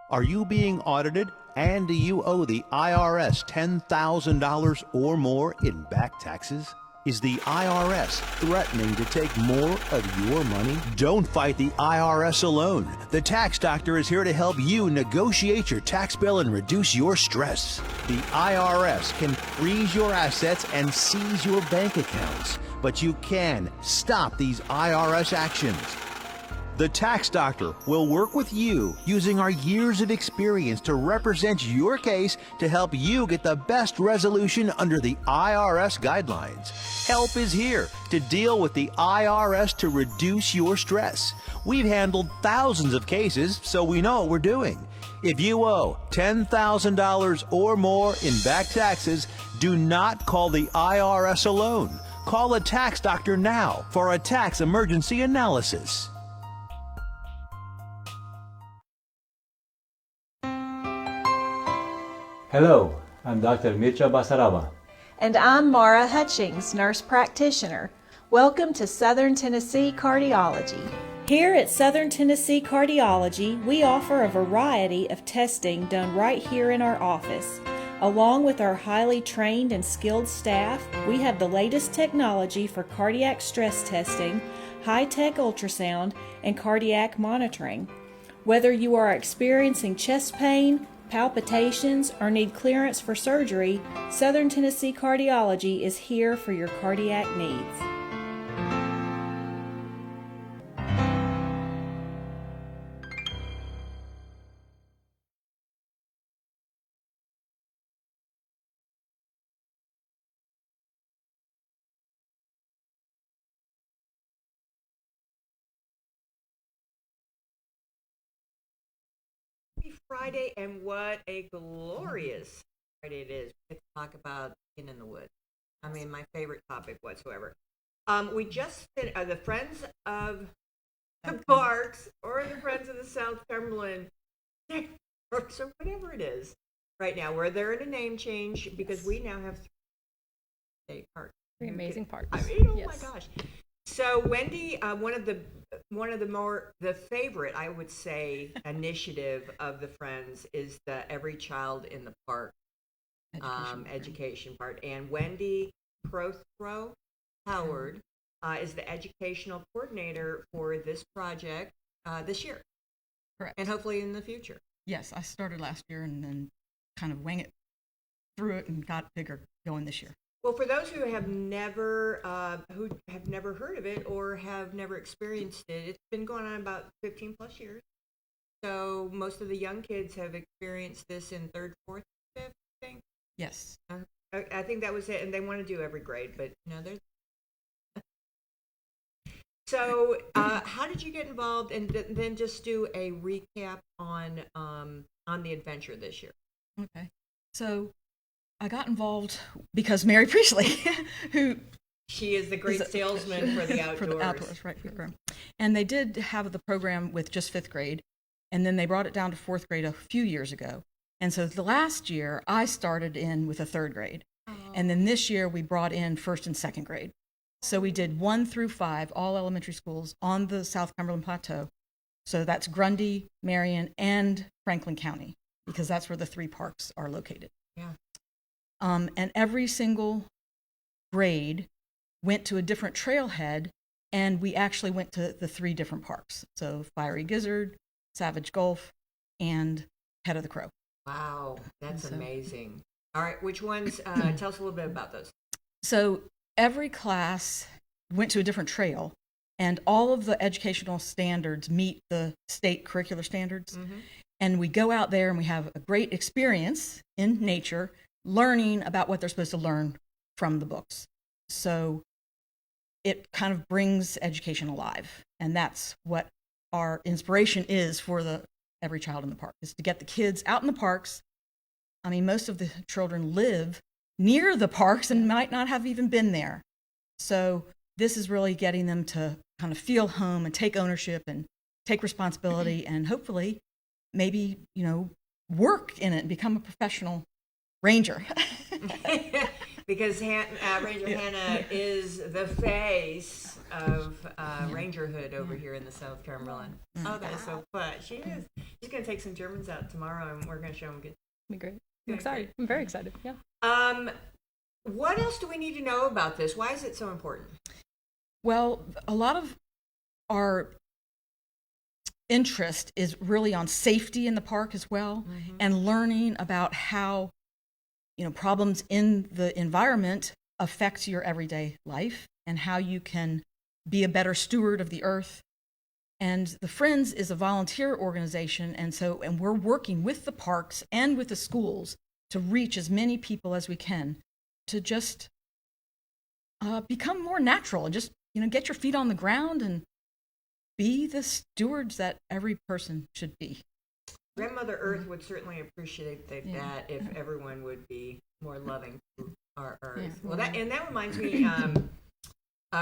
Are you being audited and do you owe the IRS $10,000 or more in back taxes? Is the IRS threatening to take more of your money? Don't fight the IRS alone. The Tax Doctor is here to help you negotiate your tax bill and reduce your stress. The IRS can freeze your assets and seize your bank accounts, but you can stop these IRS actions. The Tax Doctor will work with you using our years of experience to represent your case to help you get the best resolution under the IRS guidelines. Help is here to deal with the IRS to reduce your stress. We've handled thousands of cases, so we know what we're doing. If you owe $10,000 or more in back taxes, do not call the IRS alone. Call a Tax Doctor now for a tax emergency analysis. Hello, I'm Dr. Mircea Basaraba. And I'm Mara Hutchings, nurse practitioner. Welcome to Southern Tennessee Cardiology. Here at Southern Tennessee Cardiology, we offer a variety of testing done right here in our office. Along with our highly trained and skilled staff, we have the latest technology for cardiac stress testing, high-tech ultrasound, and cardiac monitoring. Whether you are experiencing chest pain, palpitations, or need clearance for surgery, Southern Tennessee Cardiology is here for your cardiac needs. Friday, and what a glorious Friday it is. We get to talk about being in the woods. I mean, my favorite topic whatsoever. We just the Friends of the Parks or the Friends of the South Cumberland Parks or whatever it is right now, where they're in a name change because we now have three state parks. Three amazing parks. I mean, oh my gosh. So Wendy, one of the favorite, I would say, initiative of the Friends is the Every Child in the Park education part. And Wendy Prothro Howard is the educational coordinator for this project this year. Correct. And hopefully in the future. Yes, I started last year and then kind of wing it through it and got bigger going this year. Well, for those who have never heard of it or have never experienced it, it's been going on about 15 plus years. So most of the young kids have experienced this in third, fourth, fifth, I think. Yes. I think that was it, and they want to do every grade, but there's. So, how did you get involved, and then just do a recap on the adventure this year? Okay. So I got involved because Mary Priestley, she is the great salesman for the outdoors. For the outdoors, right? And they did have the program with just fifth grade, and then they brought it down to fourth grade a few years ago. And so the last year, I started in with a third grade, and then this year we brought in first and second grade. So we did 1 through 5, all elementary schools on the South Cumberland Plateau. So that's Grundy, Marion, and Franklin County, because that's where the 3 parks are located. Yeah. And every single grade went to a different trailhead, and we actually went to the 3 different parks. So Fiery Gizzard, Savage Gulf, and Head of the Crow. Wow, that's amazing. All right, which ones? Tell us a little bit about those. So every class went to a different trail, and all of the educational standards meet the state curricular standards. Mm-hmm. And we go out there and we have a great experience in nature, learning about what they're supposed to learn from the books. So it kind of brings education alive. And that's what our inspiration is for the Every Child in the Park, is to get the kids out in the parks. I mean, most of the children live near the parks and might not have even been there. So this is really getting them to kind of feel home and take ownership and take responsibility and hopefully maybe, work in it and become a professional ranger. because Ranger Hannah is the face of Rangerhood over here in the South Carolina. Oh, that's so fun. She is. She's going to take some Germans out tomorrow, and we're going to show them. Be great. I'm excited. I'm very excited. Yeah. What else do we need to know about this? Why is it so important? Well, a lot of our interest is really on safety in the park as well, and learning about how, problems in the environment affect your everyday life and how you can be a better steward of the earth. And the Friends is a volunteer organization, and we're working with the parks and with the schools to reach as many people as we can to just become more natural and just, get your feet on the ground and be the stewards that every person should be. Grandmother Earth would certainly appreciate that if everyone would be more loving to our Earth. Yeah. Well, that reminds me,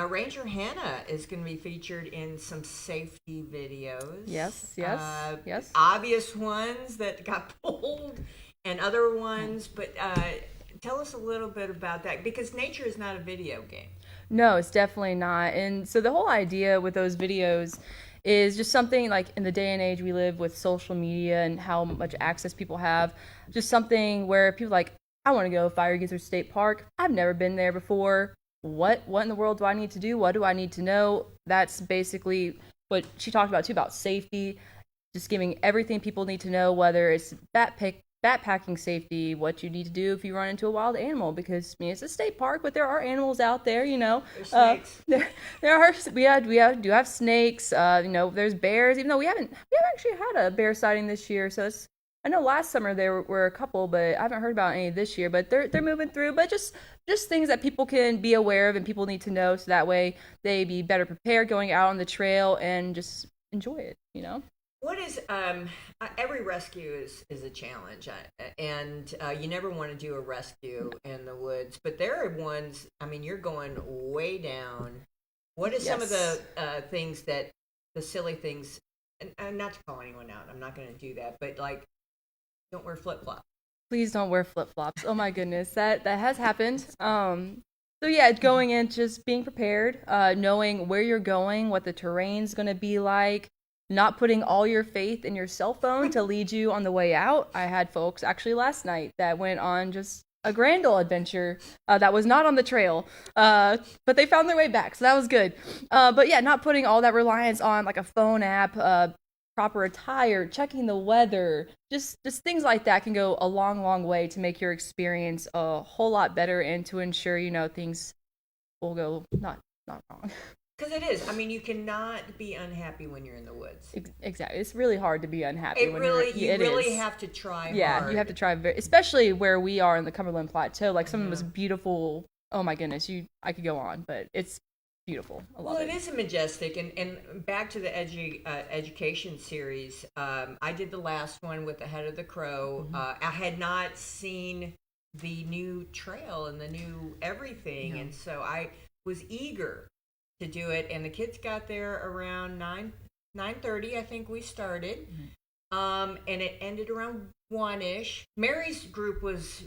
Ranger Hannah is going to be featured in some safety videos. Yes. Obvious ones that got pulled and other ones, but tell us a little bit about that, because nature is not a video game. No, it's definitely not. And so the whole idea with those videos is just something like in the day and age we live with social media and how much access people have, just something where people are like, I want to go Fire Gizzard State Park. I've never been there before. What in the world do I need to do? What do I need to know? That's basically what she talked about too, about safety, just giving everything people need to know, whether it's backpacking safety, what you need to do if you run into a wild animal, because it's a state park, but there are animals out there, There's snakes. We do have snakes. There's bears. Even though we haven't actually had a bear sighting this year, so I know last summer there were a couple, but I haven't heard about any this year. But they're moving through. But just things that people can be aware of and people need to know, so that way they be better prepared going out on the trail and just enjoy it. What is every rescue is a challenge, and you never want to do a rescue in the woods, but there are ones. You're going way down. What is some of the things that the silly things? And not to call anyone out, I'm not going to do that, but like, don't wear flip flops. Please don't wear flip flops. Oh my goodness, that has happened. So yeah, going in, just being prepared, knowing where you're going, what the terrain's going to be like. Not putting all your faith in your cell phone to lead you on the way out. I had folks actually last night that went on just a grand old adventure that was not on the trail, but they found their way back, so that was good. But yeah, not putting all that reliance on like a phone app, proper attire, checking the weather, just things like that can go a long way to make your experience a whole lot better and to ensure things will go not wrong. Because it is. You cannot be unhappy when you're in the woods. Exactly. It's really hard to be unhappy. You really have to try hard. Yeah, you have to try, especially where we are in the Cumberland Plateau. Like some of the most beautiful, oh my goodness, I could go on, but it's beautiful. I love it. Well, it is majestic. And back to the education series, I did the last one with the Head of the Crow. I had not seen the new trail and the new everything, and so I was eager to do it, and the kids got there around 9:30. I think we started, and it ended around 1-ish. Mary's group was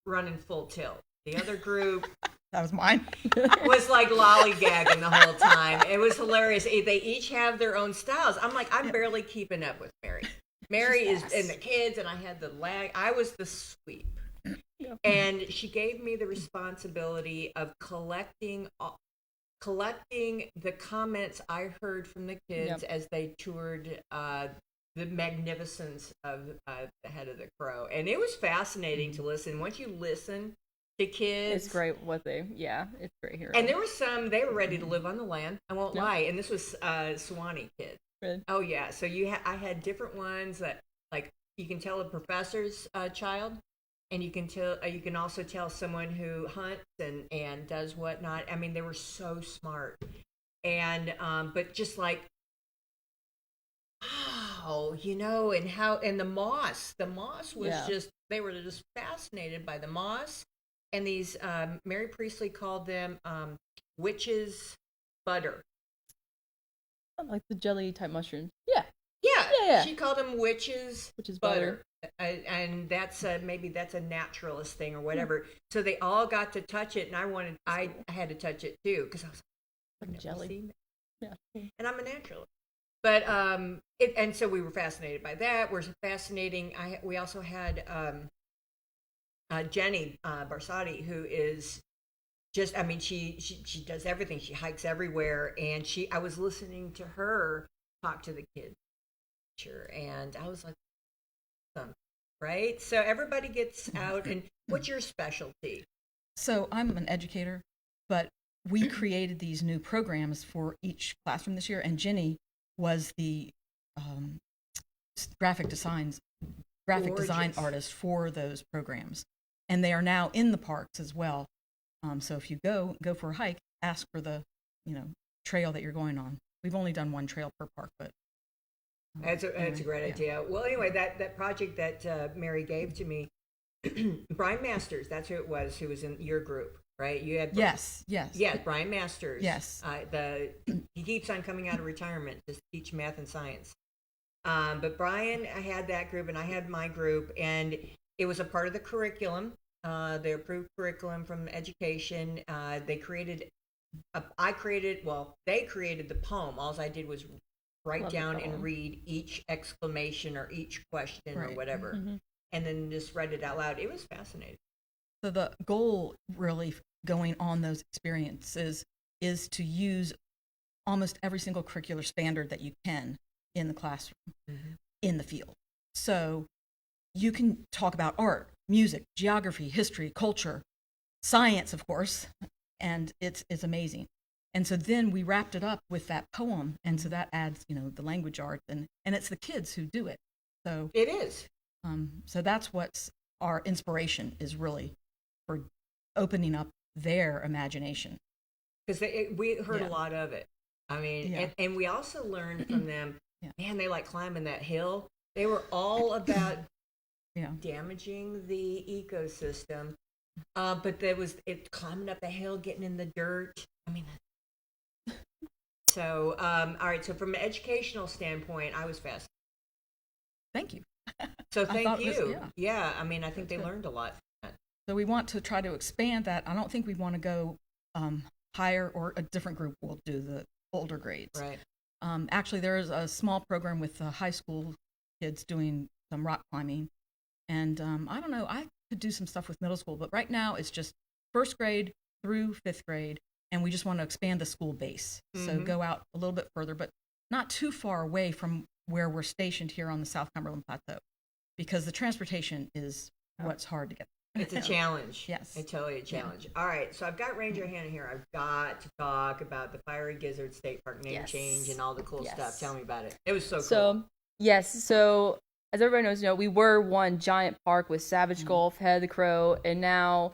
running full tilt. The other group that was mine was like lollygagging the whole time. It was hilarious. They each have their own styles. I'm like, I'm barely keeping up with Mary. Mary is and the kids, and I had the lag. I was the sweep, and she gave me the responsibility of collecting the comments I heard from the kids as they toured the magnificence of the Head of the Crow. And it was fascinating to listen. Once you listen to kids. It's great it's great here. And there were some, they were ready to live on the land. I won't lie. And this was Sewanee kids. Really? Oh, yeah. So I had different ones that, like, you can tell a professor's child. And you can also tell someone who hunts and does whatnot. They were so smart, and but just like, wow, and the moss was just, they were just fascinated by the moss, and these Mary Priestley called them witch's butter, like the jelly type mushrooms. Yeah. Yeah. She called them witch's butter. and that's maybe that's a naturalist thing or whatever. So they all got to touch it, and I had to touch it too because I was like, Like jelly. Yeah. and I'm a naturalist. But and so we were fascinated by that. We're fascinating. We also had Jenny Barsati, who is just, I mean, she does everything. She hikes everywhere, and I was listening to her talk to the kids, and I was like, right? So everybody gets out, and what's your specialty? So I'm an educator, but we created these new programs for each classroom this year, and Jenny was the graphic design Gorgeous. artist for those programs, and they are now in the parks as well. So if you go for a hike, ask for the trail that you're going on. We've only done one trail per park, but That's a great idea. Well, anyway, that project that Mary gave to me, Brian Masters, that's who it was, who was in your group, right? You had yes, Brian Masters. Yes. He keeps on coming out of retirement to teach math and science. But Brian, I had that group, and I had my group, and it was a part of the curriculum, the approved curriculum from education. They created the poem. All I did was write Love the down poem. and read each exclamation or each question or Right. whatever, and then just read it out loud. It was fascinating. So the goal really going on those experiences is to use almost every single curricular standard that you can in the classroom, in the field. So you can talk about art, music, geography, history, culture, science, of course, and it's amazing. And so then we wrapped it up with that poem, and so that adds, the language art, and it's the kids who do it. So It is. so that's what's our inspiration is really for opening up their imagination. Because we heard Yeah. a lot of it. I mean, Yeah. and we also learned from them, Yeah. man, they like climbing that hill. They were all about Yeah. damaging the ecosystem. But there was it climbing up the hill, getting in the dirt. I mean, so, all right. So from an educational standpoint, I was fascinated. Thank you. So I thank thought it was- you. yeah. Yeah. I mean, I think they That's good. learned a lot. So we want to try to expand that. I don't think we want to go higher, or a different group will do the older grades. Right. Actually, there is a small program with high school kids doing some rock climbing. And I don't know, I could do some stuff with middle school, but right now it's just first grade through fifth grade. And we just want to expand the school base. So go out a little bit further, but not too far away from where we're stationed here on the South Cumberland Plateau, because the transportation is what's hard to get. It's a challenge. Yes. It's totally a challenge. All right. So I've got Ranger Hannah here. I've got to talk about the Fiery Gizzard State Park name Yes. change and all the cool Yes. stuff. Tell me about it. It was so cool. So, yes. So, as everybody knows, we were one giant park with Savage Gulf, Head of the Crow, and now,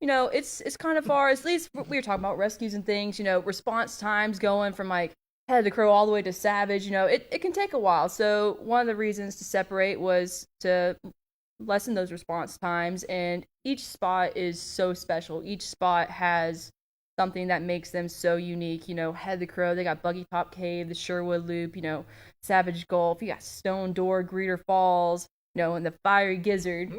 it's kind of far. At least we were talking about rescues and things. Response times going from like Head of the Crow all the way to Savage. It can take a while. So one of the reasons to separate was to lessen those response times, and each spot is so special. Each spot has something that makes them so unique. Head of the Crow, they got Buggy Top Cave, the Sherwood Loop, Savage Gulf, you got Stone Door, Greeter Falls, and the Fiery Gizzard,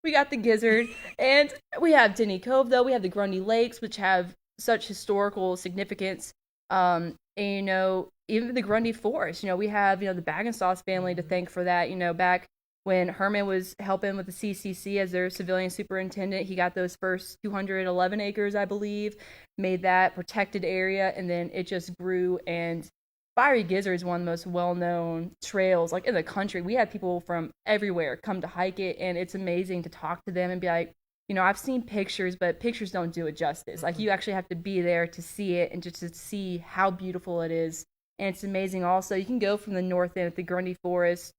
we got the Gizzard, and we have Denny Cove, though. We have the Grundy Lakes, which have such historical significance. And, even the Grundy Forest, we have, the Bag and Sauce family to thank for that. Back when Herman was helping with the CCC as their civilian superintendent, he got those first 211 acres, I believe, made that protected area, and then it just grew. And Fiery Gizzard is one of the most well-known trails like in the country. We had people from everywhere come to hike it, and it's amazing to talk to them and be like, I've seen pictures, but pictures don't do it justice. Like, you actually have to be there to see it and just to see how beautiful it is. And it's amazing also. You can go from the north end of the Grundy Forest,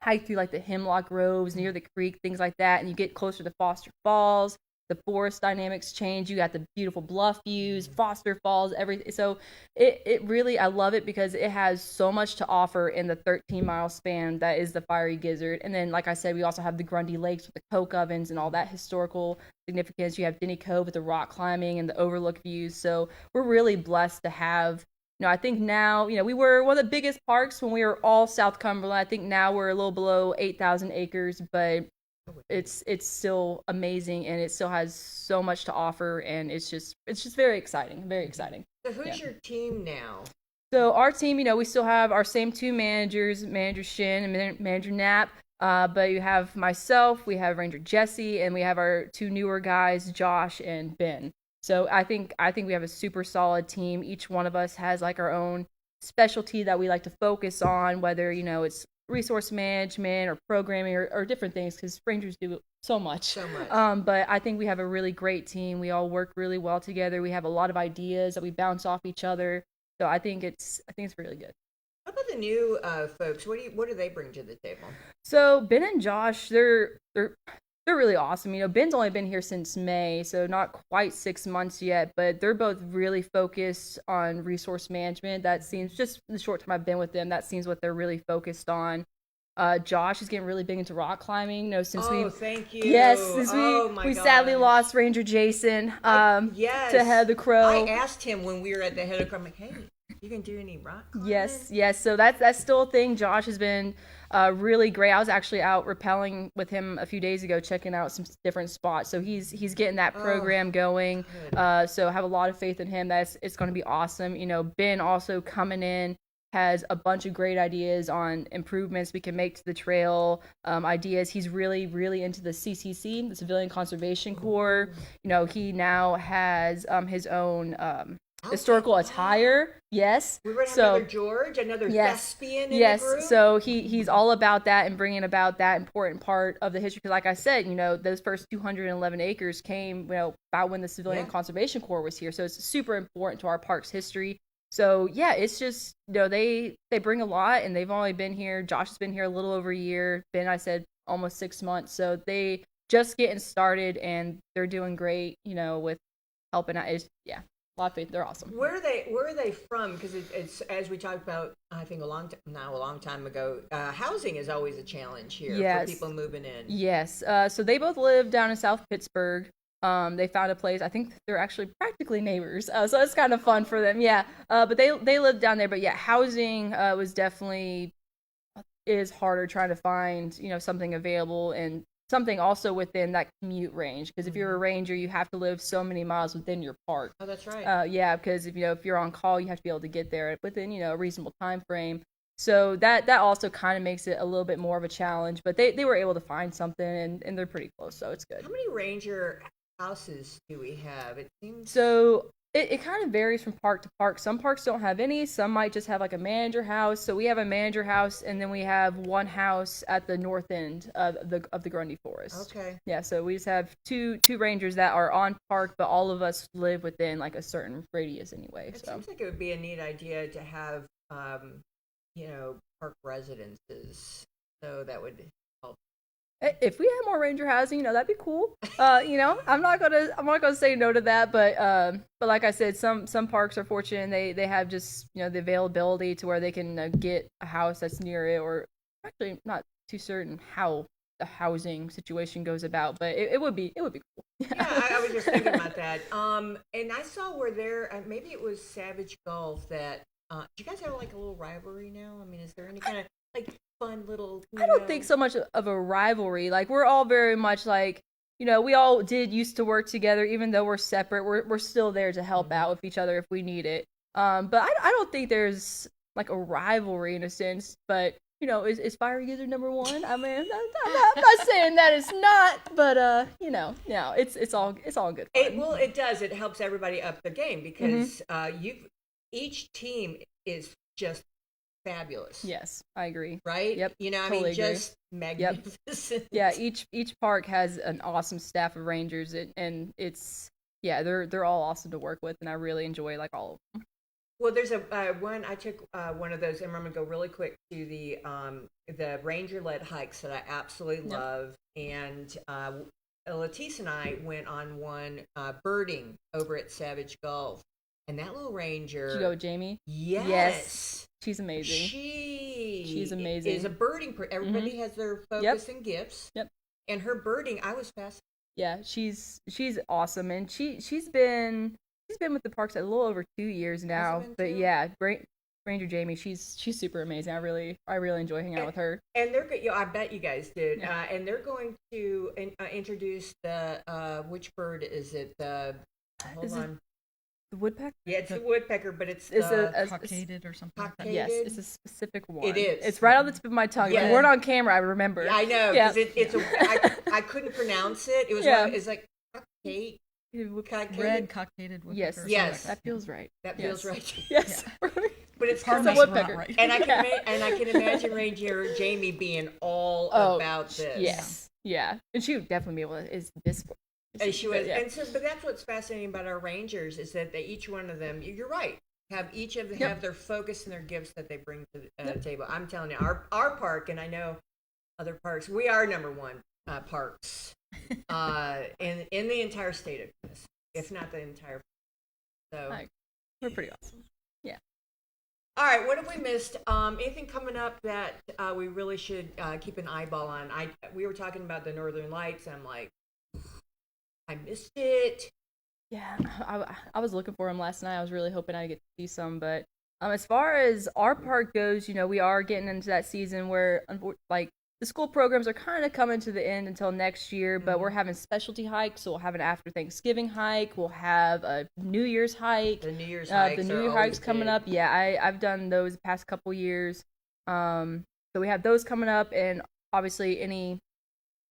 hike through like the hemlock groves near the creek, things like that, and you get closer to Foster Falls. The forest dynamics change. You got the beautiful bluff views, Foster Falls, everything. So it really, I love it because it has so much to offer in the 13-mile span that is the Fiery Gizzard. And then, like I said, we also have the Grundy Lakes with the coke ovens and all that historical significance. You have Denny Cove with the rock climbing and the overlook views. So we're really blessed to have I think now, we were one of the biggest parks when we were all South Cumberland. I think now we're a little below 8,000 acres, but it's still amazing, and it still has so much to offer, and it's just very exciting, very exciting. So who's your team now? So our team, we still have our same two managers, Manager Shin and Manager Knapp. But you have myself, we have Ranger Jesse, and we have our two newer guys, Josh and Ben. So I think we have a super solid team. Each one of us has like our own specialty that we like to focus on, whether it's resource management or programming or different things, because Rangers do so much. But I think we have a really great team. We all work really well together. We have a lot of ideas that we bounce off each other. So I think it's really good. How about the new folks? What do they bring to the table? So Ben and Josh, they're really awesome. Ben's only been here since May, so not quite 6 months yet, but they're both really focused on resource management. That seems, just the short time I've been with them, that seems what they're really focused on. Josh is getting really big into rock climbing. Thank you. Yes, since we sadly lost Ranger Jason yes. to Head of the Crow. I asked him when we were at the Head of the Crow, I'm like, hey, you can do any rock climbing? Yes. So that's still a thing. Josh has been really great. I was actually out rappelling with him a few days ago, checking out some different spots. So he's getting that program going. So I have a lot of faith in him. It's going to be awesome. Ben also coming in has a bunch of great ideas on improvements we can make to the trail. Ideas. He's really, really into the CCC, the Civilian Conservation Corps. He now has his own historical attire. Yes. We were going to have another George, another thespian in the group. So he's all about that and bringing about that important part of the history. Because like I said, those first 211 acres came, about when the Civilian Conservation Corps was here. So it's super important to our park's history. So yeah, it's just, they bring a lot, and they've only been here. Josh has been here a little over a year. Ben, I said almost 6 months. So they just getting started, and they're doing great, with helping out. A lot of faith. They're awesome. Where are they from? Because it's, as we talked about, I think a long time ago, housing is always a challenge here for people moving in. Yes. So they both live down in South Pittsburgh. They found a place. I think they're actually practically neighbors. So it's kind of fun for them. Yeah. But they live down there. But yeah, housing was definitely is harder trying to find, something available, and something also within that commute range, because if you're a ranger, you have to live so many miles within your park. Oh, that's right. Because if you're on call, you have to be able to get there within a reasonable time frame. So that also kind of makes it a little bit more of a challenge. But they were able to find something, and they're pretty close, so it's good. How many ranger houses do we have? It seems so. It kind of varies from park to park. Some parks don't have any. Some might just have like a manager house. So we have a manager house, and then we have one house at the north end of the Grundy Forest. Okay. Yeah. So we just have two rangers that are on park, but all of us live within like a certain radius anyway. It seems like it would be a neat idea to have, park residences. So that would help. If we had more ranger housing, that'd be cool. I'm not gonna say no to that, but like I said, some parks are fortunate, and they have just the availability to where they can get a house that's near it, or actually not too certain how the housing situation goes about, but it would be cool. Yeah, I was just thinking about that. And I saw where there, maybe it was Savage Gulf that. Do you guys have like a little rivalry now? I mean, is there any kind of like fun little? I don't think so much of a rivalry. Like, we're all very much like, we all used to work together, even though we're separate. We're still there to help out with each other if we need it. But I don't think there's like a rivalry in a sense. But is fire user number one? I mean, I'm not saying that it's not, but no, it's all good fun. It does. It helps everybody up their game, because each team is just fabulous. Yes, I agree. Right? Yep. Totally just magnificent. Yep. Yeah, each park has an awesome staff of rangers, and it's they're all awesome to work with, and I really enjoy like all of them. Well, there's a one I took one of those, and I'm going to go really quick to the ranger-led hikes that I absolutely love, and Letice and I went on one birding over at Savage Gulf. And that little ranger. Did you go with Jamie? Yes. She's amazing. She's amazing. Is a birding. Everybody has their focus and gifts. Yep. And her birding, I was fascinated. Yeah, she's awesome, and she's been she's been with the parks a little over 2 years now. been But 2? yeah, Ranger Jamie, she's super amazing. I really enjoy hanging out with her. And they're good. I bet you guys did. Yeah. And they're going to introduce the which bird is it? Hold Is it on. the woodpecker. Yeah, it's the woodpecker, but it's It's the Cockaded or something like that. cockaded. Yes, it's a specific one. It is. It's right on the tip of my tongue. If Yeah. we weren't on camera, I would remember. I know Yeah. because I couldn't pronounce it. It was Yeah. it's like cockade. Cockaded. Red cockaded woodpecker. Yes, or something Yes. like that feels right. That feels Yes. right. Yes. But it's Pardon coming. us, a we're not woodpecker. right. And I can Yeah. and I can imagine Ranger Jamie being all about this. Yes. Yeah. And she would definitely be able to. Is this? And she was, Yeah. and so, but that's what's fascinating about our Rangers is that each one of them, you're right, have each of them have their focus and their gifts that they bring to the table. I'm telling you, our park, and I know other parks, we are number one parks in the entire state of Tennessee, if not the entire. So We're pretty awesome. Yeah. all right, what have we missed? Anything coming up that we really should keep an eyeball on? We were talking about the Northern Lights. I'm like, I missed it. Yeah, I was looking for him last night. I was really hoping I'd get to see some, but as far as our park goes, we are getting into that season where, like, the school programs are kind of coming to the end until next year, but we're having specialty hikes. So we'll have an after Thanksgiving hike. We'll have a New Year's hike. The New Year's hikes. The New are Year always hikes coming big. up. Yeah, I've done those the past couple years. So we have those coming up, and obviously anything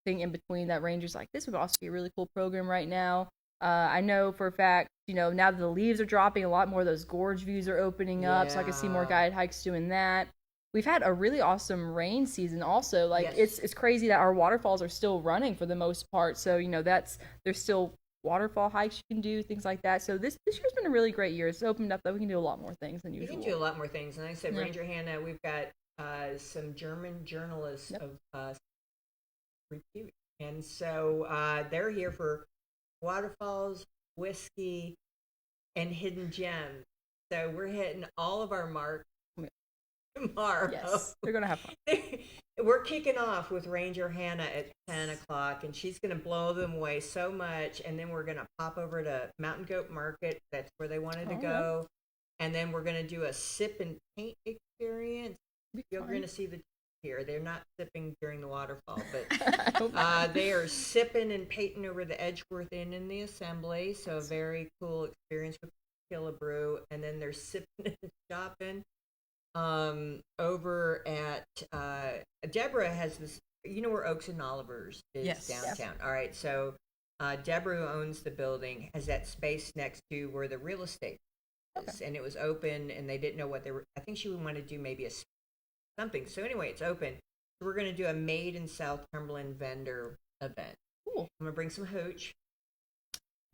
in between that Rangers like this would also be a really cool program right now. I know for a fact, now that the leaves are dropping, a lot more of those gorge views are opening up, so I can see more Yeah. guided hikes doing that. We've had a really awesome rain season also. Like, Yes. it's crazy that our waterfalls are still running for the most part. So, there's still waterfall hikes you can do, things like that. So this year's been a really great year. It's opened up that we can do a lot more things than You usual. can do a lot more things. And I said, Yeah. Ranger Hannah, we've got some German journalists of repute. And so they're here for waterfalls, whiskey, and hidden gems. So we're hitting all of our marks tomorrow. Yes, they're going to have fun. We're kicking off with Ranger Hannah at 10 o'clock, and she's going to blow them away so much. And then we're going to pop over to Mountain Goat Market. That's where they wanted to go. And then we're going to do a sip and paint experience. You're going to see the here. They're not sipping during the waterfall, but they are sipping and painting over the Edgeworth Inn in the Assembly. So a very cool experience with Killebrew. And then they're sipping and shopping over at Deborah has this, where Oaks and Oliver's is Yes. downtown. All right, so Deborah, who owns the building, has that space next to where the real estate is, and it was open, and they didn't know what they were. I think she would want to do maybe something. So anyway, it's open. So we're going to do a Made in South Cumberland vendor event. Cool. I'm going to bring some hooch.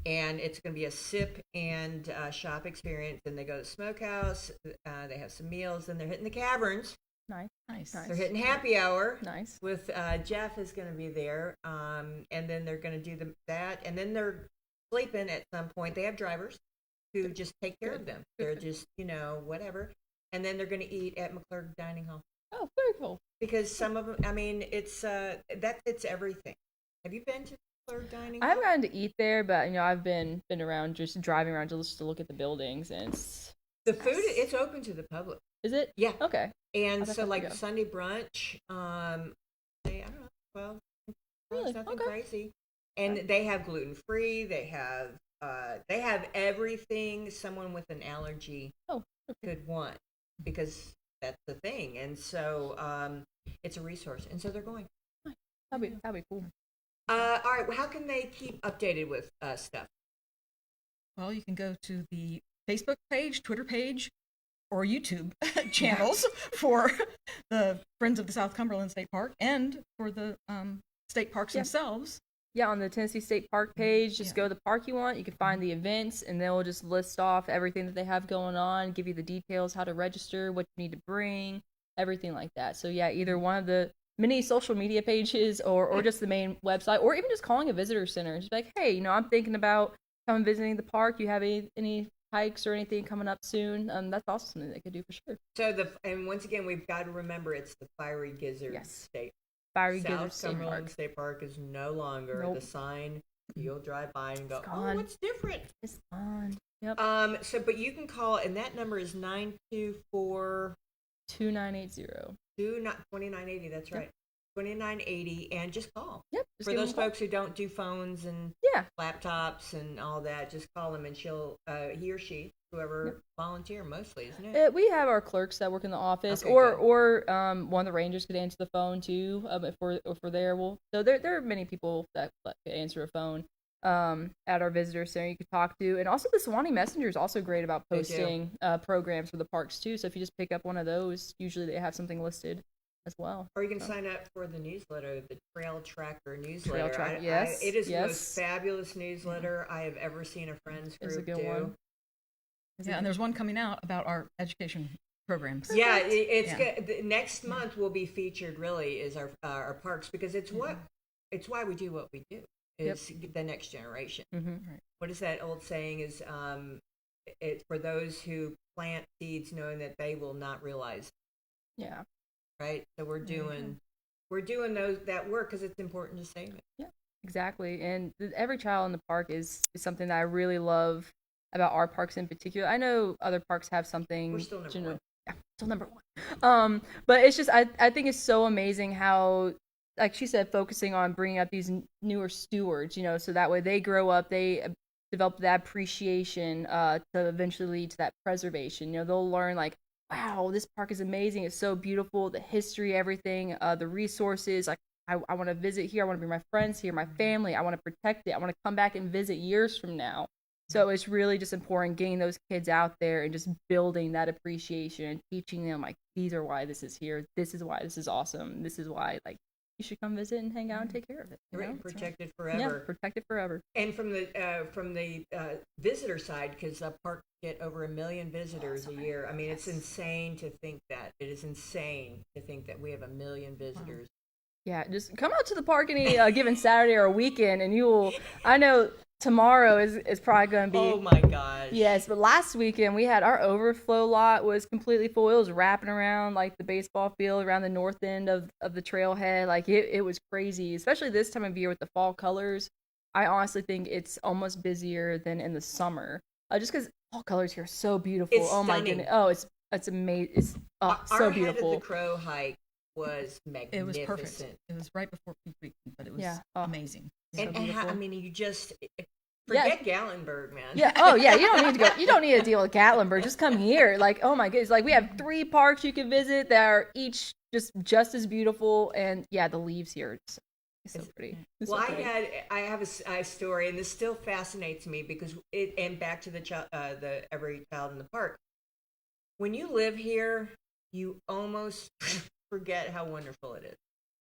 And it's going to be a sip and shop experience. Then they go to the smokehouse. They have some meals. Then they're hitting the caverns. Nice. They're hitting happy hour. Nice. With Jeff is going to be there. And then they're going to do that. And then they're sleeping at some point. They have drivers who just take care of them. They're just, whatever. And then they're going to eat at McClurg Dining Hall. Oh, very cool. Because some of them, it's everything. Have you been to McClurg Dining Hall? I haven't gotten to eat there, but I've been around, just driving around just to look at the buildings, and The food, it's open to the public. is it? Yeah. Okay. And I'll so, definitely like, go. Sunday brunch, I don't know, well, Really? it's nothing Okay. crazy. And they have gluten-free, they have everything someone with an allergy Oh, could want, because that's the thing. And so it's a resource. And so they're going. that'd be cool. All right, well, how can they keep updated with stuff? Well, you can go to the Facebook page, Twitter page, or YouTube channels for the Friends of the South Cumberland State Park and for the state parks themselves. Yeah, on the Tennessee State Park page, just Yeah. go to the park you want. You can find the events, and they'll just list off everything that they have going on, give you the details, how to register, what you need to bring, everything like that. So yeah, either one of the many social media pages or just the main website, or even just calling a visitor center. Just be like, hey, I'm thinking about coming visiting the park. You have any hikes or anything coming up soon? That's also something they could do for sure. So and once again, we've got to remember it's the Fiery Gizzard Yes. State. Fiery South Gizzard State Cumberland Park. State Park is no longer Nope. the sign. You'll drive by and go, It's oh, gone. what's different? It's gone. Yep. But you can call, and that number is 924 2980. 2980. That's right. 2980, and just call. Yep. Just For give those them a call. folks who don't do phones and Yeah. laptops and all that, just call him, and he or she, whoever, volunteer mostly, isn't it? We have our clerks that work in the office, Okay, or one of the rangers could answer the phone too. If we're there, so there are many people that could answer a phone at our visitor center you could talk to, and also the Swanee Messenger is also great about They do. posting programs for the parks too. So if you just pick up one of those, usually they have something listed as well. Or you can sign up for the newsletter, the Trail Tracker newsletter. Tracker, yes, it is yes. the most fabulous newsletter I have ever seen a friends It's a group good do. one. Yeah, and there's one coming out about our education programs. Yeah, it's Yeah. good. Next month will be featured. Really, is our parks, because it's why we do what we do. Is the next generation. Mm-hmm. What is that old saying? Is it's for those who plant seeds knowing that they will not realize. Yeah. Right. So we're doing that work because it's important to save it. Yeah, exactly. And every child in the park is something that I really love about our parks in particular. I know other parks have something. We're still number one. Yeah, still number one. But it's just I think it's so amazing how, like she said, focusing on bringing up these newer stewards, so that way they grow up, they develop that appreciation to eventually lead to that preservation. They'll learn like, wow, this park is amazing. It's so beautiful. The history, everything, the resources. Like, I want to visit here. I want to bring my friends here, my family. I want to protect it. I want to come back and visit years from now. So it's really just important getting those kids out there and just building that appreciation and teaching them, like, these are why this is here. This is why this is awesome. This is why, like, you should come visit and hang out and take care of it. Right, protect it forever. Yeah, protect it forever. And from the visitor side, because the park get over 1 million visitors a year. I mean, it's insane to think that. It is insane to think that we have 1 million visitors. Yeah, just come out to the park any given Saturday or weekend, and you will. I know tomorrow is probably going to be. Oh my gosh. Yes, but last weekend we had our overflow lot was completely full. It was wrapping around like the baseball field around the north end of the trailhead. Like it was crazy, especially this time of year with the fall colors. I honestly think it's almost busier than in the summer, just because fall colors here are so beautiful. It's oh my stunning. goodness! Oh, it's amazing. It's so Our beautiful. Head of the Crow hike was magnificent. It was perfect. It was right before peak week, but it was amazing. And beautiful. I mean, you just forget Gatlinburg, man. Yeah. Oh, yeah. You don't need to go. You don't need to deal with Gatlinburg. Just come here. Like, oh my goodness. Like, we have 3 parks you can visit that are each just as beautiful. And yeah, the leaves here. It's so pretty. It's Well, so pretty. I have a story, and this still fascinates me because and back to the every child in the park. When you live here, you almost forget how wonderful it is.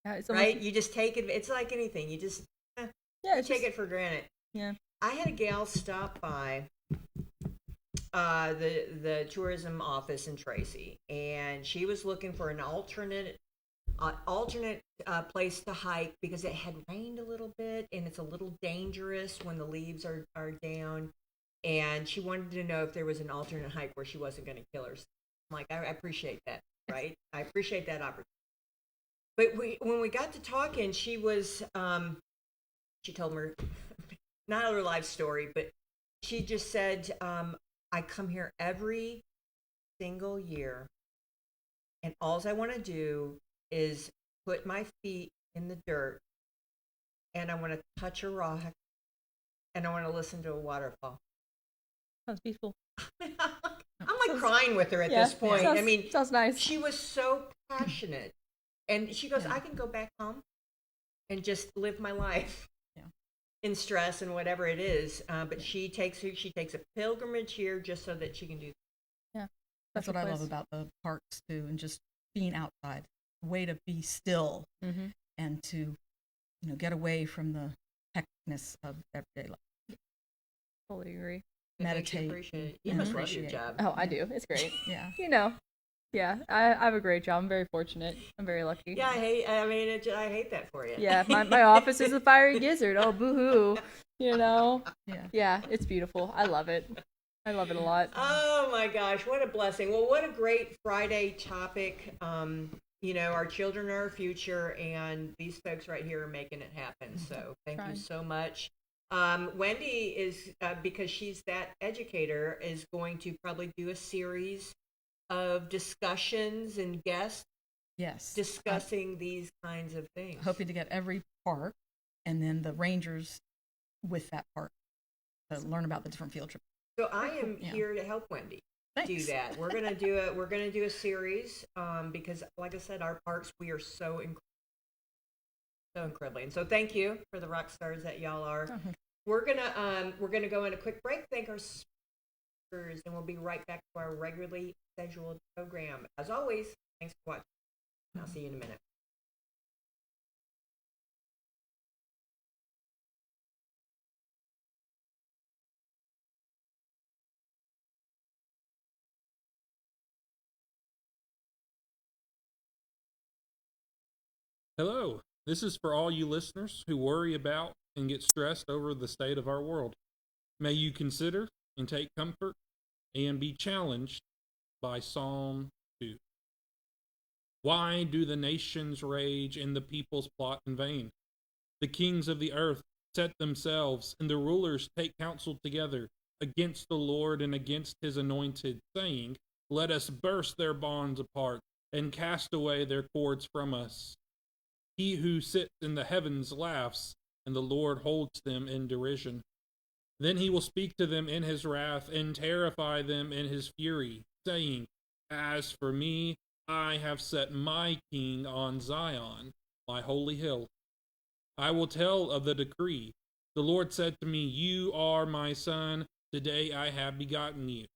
Yeah, it's Right? almost, You just take it. It's like anything. You just take it for granted. Yeah. I had a gal stop by the tourism office in Tracy, and she was looking for an alternate place to hike because it had rained a little bit, and it's a little dangerous when the leaves are down. And she wanted to know if there was an alternate hike where she wasn't going to kill herself. I'm like, I appreciate that, right? I appreciate that opportunity. But when we got to talking, she was, she told me, not her life story, but she just said, I come here every single year, and all I want to do is put my feet in the dirt, and I want to touch a rock, and I want to listen to a waterfall. Sounds peaceful. I'm like crying with her at this point. Sounds, I mean, sounds nice. she was so passionate. And she goes, I can go back home and just live my life in stress and whatever it is. But she takes a pilgrimage here just so that she can do that. Yeah. That's what I love about the parks too, and just being outside. A way to be still and to, get away from the hecticness of everyday life. Totally agree. Meditate. Appreciate. You must love your job. Oh, I do. It's great. Yeah. Yeah, I have a great job. I'm very fortunate. I'm very lucky. Yeah, I hate that for you. Yeah, my office is a fiery gizzard. Oh, boo-hoo. Yeah, it's beautiful. I love it. I love it a lot. Oh my gosh, what a blessing. Well, what a great Friday topic. Our children are our future, and these folks right here are making it happen. So thank you so much. Wendy is, because she's that educator, is going to probably do a series of discussions and guests Yes. discussing these kinds of things. Hoping to get every park and then the rangers with that park to learn about the different field trips. So I am Yeah. here to help Wendy do Thanks. that. We're gonna do a series because, like I said, our parks, we are so incredibly. And so thank you for the rock stars that y'all are. Mhm. We're gonna go in a quick break. Thank our sponsors, and we'll be right back to our regularly scheduled program. As always, thanks for watching. I'll see you in a minute. Hello, this is for all you listeners who worry about and get stressed over the state of our world. May you consider and take comfort and be challenged by Psalm 2. Why do the nations rage and the peoples plot in vain? The kings of the earth set themselves, and the rulers take counsel together against the Lord and against his anointed, saying, Let us burst their bonds apart and cast away their cords from us. He who sits in the heavens laughs, and the Lord holds them in derision. Then he will speak to them in his wrath and terrify them in his fury, saying, As for me, I have set my king on Zion, my holy hill. I will tell of the decree. The Lord said to me, You are my son, today I have begotten you.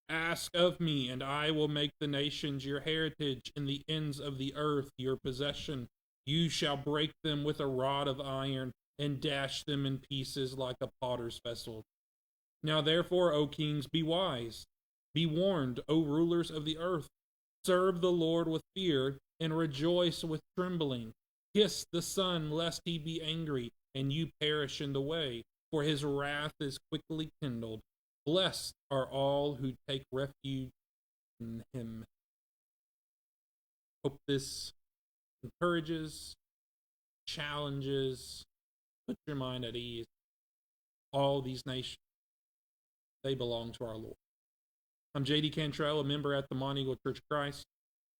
Ask of me, and I will make the nations your heritage and the ends of the earth your possession. You shall break them with a rod of iron and dash them in pieces like a potter's vessel. Now therefore, O kings, be wise. Be warned, O rulers of the earth. Serve the Lord with fear and rejoice with trembling. Kiss the Son, lest he be angry and you perish in the way, for his wrath is quickly kindled. Blessed are all who take refuge in him. Hope this encourages, challenges, put your mind at ease. All these nations, they belong to our Lord. I'm J.D. Cantrell, a member at the Mont Eagle Church of Christ,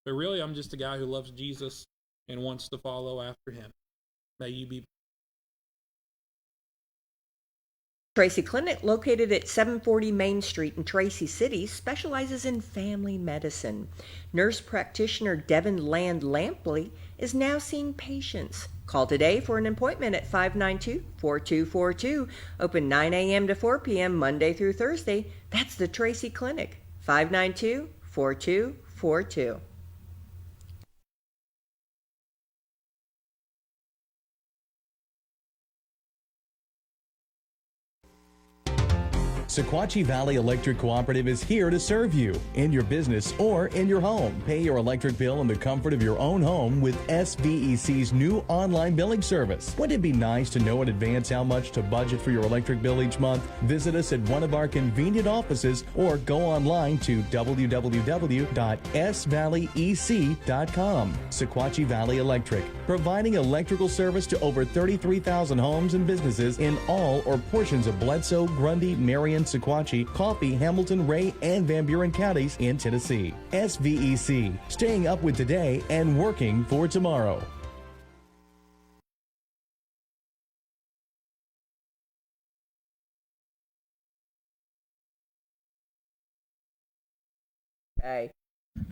but really I'm just a guy who loves Jesus and wants to follow after him. May you be. Tracy Clinic, located at 740 Main Street in Tracy City, specializes in family medicine. Nurse practitioner Devin Land Lampley is now seeing patients. Call today for an appointment at 592-4242. Open 9 a.m. to 4 p.m. Monday through Thursday. That's the Tracy Clinic, 592-4242. Sequatchie Valley Electric Cooperative is here to serve you in your business or in your home. Pay your electric bill in the comfort of your own home with SVEC's new online billing service. Wouldn't it be nice to know in advance how much to budget for your electric bill each month? Visit us at one of our convenient offices or go online to www.svalleyec.com. Sequatchie Valley Electric, providing electrical service to over 33,000 homes and businesses in all or portions of Bledsoe, Grundy, Marion, Sequatchie, Coffee, Hamilton, Ray, and Van Buren counties in Tennessee. SVEC, staying up with today and working for tomorrow. Okay.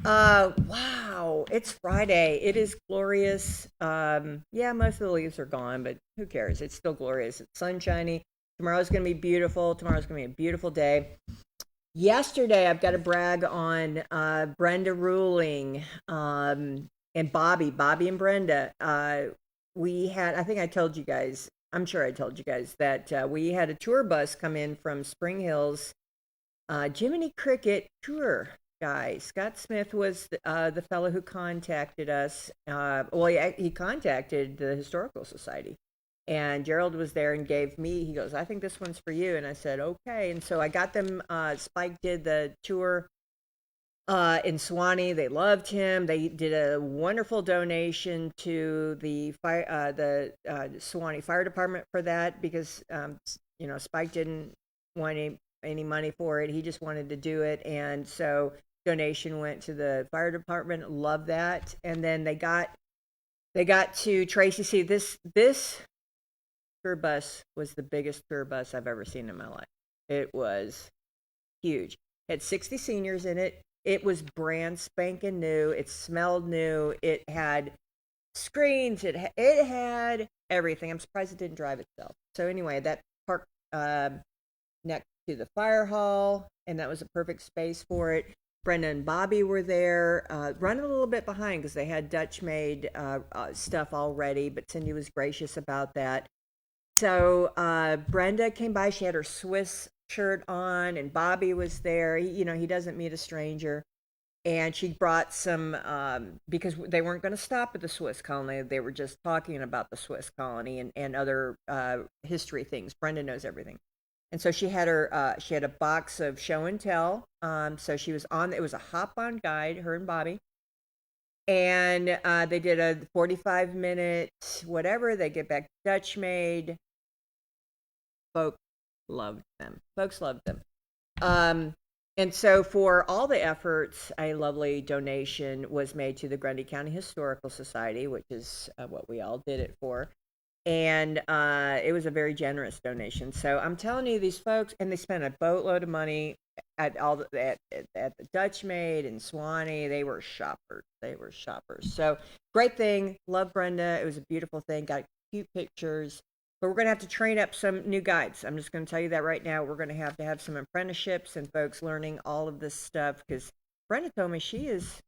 Wow, it's Friday. It is glorious. Yeah, most of the leaves are gone, but who cares? It's still glorious. It's sunshiny. Tomorrow's going to be beautiful. Tomorrow's going to be a beautiful day. Yesterday, I've got to brag on Brenda Ruling and Bobby and Brenda. We had, I think I told you guys, I'm sure I told you guys that we had a tour bus come in from Spring Hills, Jiminy Cricket tour guy. Scott Smith was the fellow who contacted us. Well, he contacted the Historical Society. And Gerald was there and gave me, he goes, I think this one's for you. And I said, okay. And so I got them, Spike did the tour In Swanee, they loved him. They did a wonderful donation to the Swanee Fire Department for that because Spike didn't want any money for it. He just wanted to do it, and so donation went to the fire department. Love that. And then they got to Tracy. See, this tour bus was the biggest tour bus I've ever seen in my life. It was huge. It had 60 seniors in it. It was brand spanking new. It smelled new. It had screens. It had everything. I'm surprised it didn't drive itself. So anyway, that parked next to the fire hall, and that was a perfect space for it. Brenda and Bobby were there, running a little bit behind because they had Dutch-made stuff already, but Cindy was gracious about that. So Brenda came by. She had her Swiss shirt on, and Bobby was there. He doesn't meet a stranger. And she brought some, because they weren't going to stop at the Swiss colony. They were just talking about the Swiss colony and other history things. Brenda knows everything. And so she had a box of show and tell. So she was on, it was a hop-on guide, her and Bobby. And they did a 45-minute whatever. They get back Dutch made. Folks loved them. And so for all the efforts, a lovely donation was made to the Grundy County Historical Society, which is what we all did it for. And it was a very generous donation. So I'm telling you, these folks, and they spent a boatload of money at the Dutch Maid and Swanee. They were shoppers. So great thing. Love Brenda. It was a beautiful thing. Got cute pictures. But we're going to have to train up some new guides. I'm just going to tell you that right now. We're going to have some apprenticeships and folks learning all of this stuff because Brenda told me she's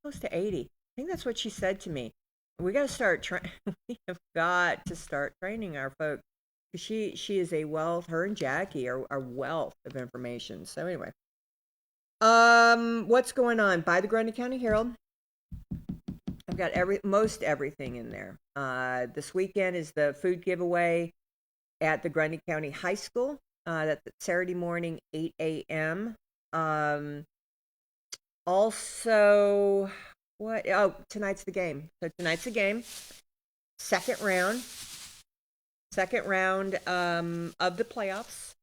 close to 80. I think that's what she said to me. We got to start we have got to start training our folks. She is a wealth. Her and Jackie are wealth of information. So anyway, what's going on? By the Grundy County Herald. I've got most everything in there. This weekend is the food giveaway at the Grundy County High School. That's Saturday morning, 8 a.m. Also, what? Oh, tonight's the game. So tonight's the game. Second round of the playoffs.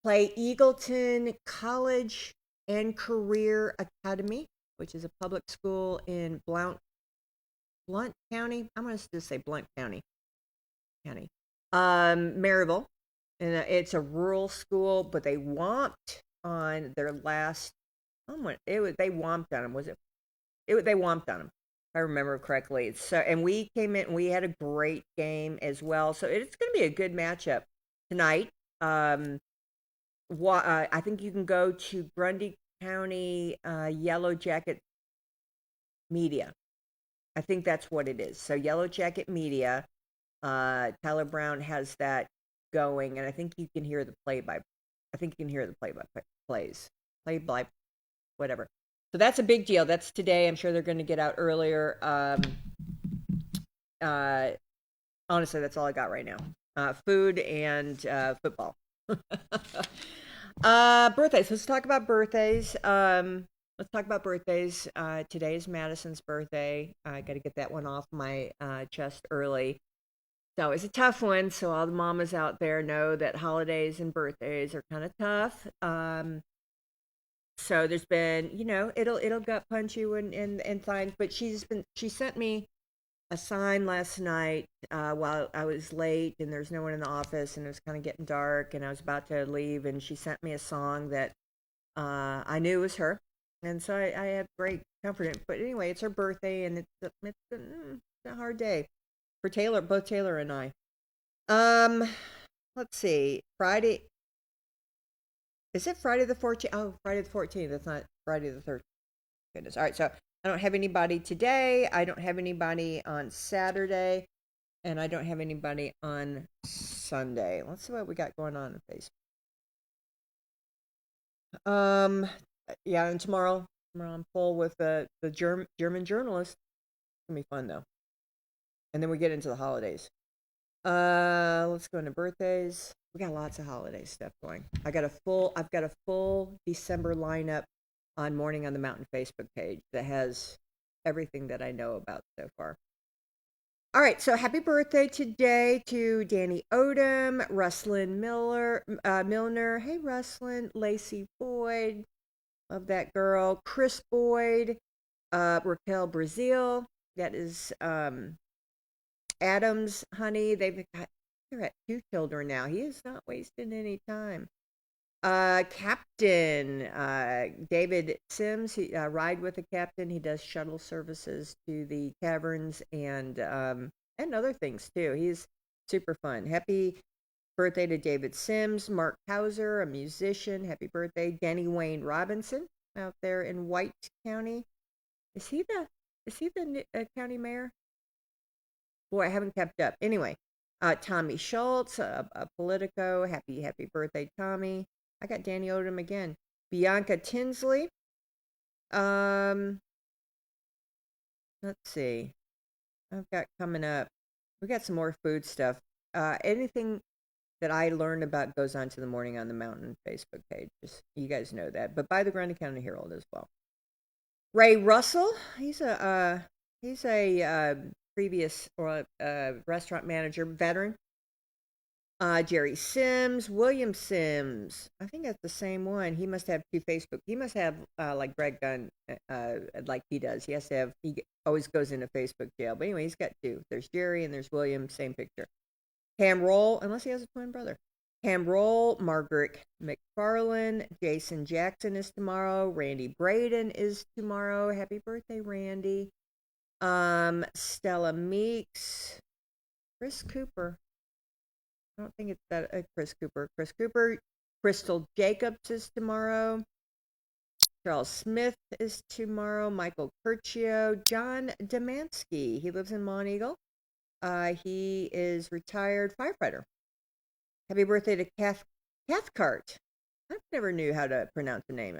Play Eagleton College and Career Academy, which is a public school in Blount County. I'm going to just say Blount County. Maryville. And it's a rural school, but they whomped on their last. They whomped on them. They whomped on them, if I remember correctly. So, and we came in and we had a great game as well. So it's going to be a good matchup tonight. I think you can go to Grundy County Yellow Jacket Media. I think that's what it is. So Yellow Jacket Media, Tyler Brown has that going, and I think you can hear the play-by-plays, whatever. So that's a big deal. That's today. I'm sure they're going to get out earlier. Honestly, that's all I got right now. Food and football. Birthdays. Let's talk about birthdays. Today is Madison's birthday. I got to get that one off my chest early. So it's a tough one. So all the mamas out there know that holidays and birthdays are kind of tough. So there's been, it'll gut punch you and signs. But she sent me a sign last night while I was late and there's no one in the office and it was kind of getting dark and I was about to leave and she sent me a song that I knew was her. And so I had great comfort in it. But anyway, it's her birthday and it's a hard day for Taylor, both Taylor and I. Let's see. Friday. Is it Friday the 14th? Oh, Friday the 14th. That's not Friday the 13th. Goodness. All right. So I don't have anybody today. I don't have anybody on Saturday. And I don't have anybody on Sunday. Let's see what we got going on in Facebook. Yeah, and tomorrow I'm full with the German journalist. It's going to be fun, though. And then we get into the holidays. Let's go into birthdays. We got lots of holiday stuff going. I've got a full December lineup on Morning on the Mountain Facebook page that has everything that I know about so far. All right, so happy birthday today to Danny Odom, Milner. Hey, Rustlin. Lacey Boyd. Love that girl. Chris Boyd. Raquel Brazil. That is Adam's honey. They're at 2 children now. He is not wasting any time. Captain David Sims, Ride with the Captain. He does shuttle services to the caverns and other things too. He's super fun. Happy birthday to David Sims. Mark Hauser, a musician. Happy birthday. Denny Wayne Robinson out there in White County. Is he the county mayor? Boy, I haven't kept up. Anyway, Tommy Schultz, a Politico. Happy birthday, Tommy. I got Danny Odom again. Bianca Tinsley. Let's see. I've got coming up. We got some more food stuff. Anything that I learned about goes on to the Morning on the Mountain Facebook page. Just, you guys know that. But by the Grundy County Herald as well. Ray Russell. He's a previous restaurant manager, veteran. Jerry Sims, William Sims. I think that's the same one. He must have 2 Facebook. He must have like Greg Gunn, like he does. He has to have. He always goes into Facebook jail. But anyway, he's got 2. There's Jerry and there's William. Same picture. Cam Roll, unless he has a twin brother. Cam Roll, Margaret McFarlane, Jason Jackson is tomorrow. Randy Braden is tomorrow. Happy birthday, Randy. Stella Meeks, Chris Cooper. I don't think it's that Chris Cooper. Crystal Jacobs is tomorrow. Charles Smith is tomorrow. Michael Curcio. John Demansky. He lives in Monteagle. He is retired firefighter. Happy birthday to Cathcart. I never knew how to pronounce the name.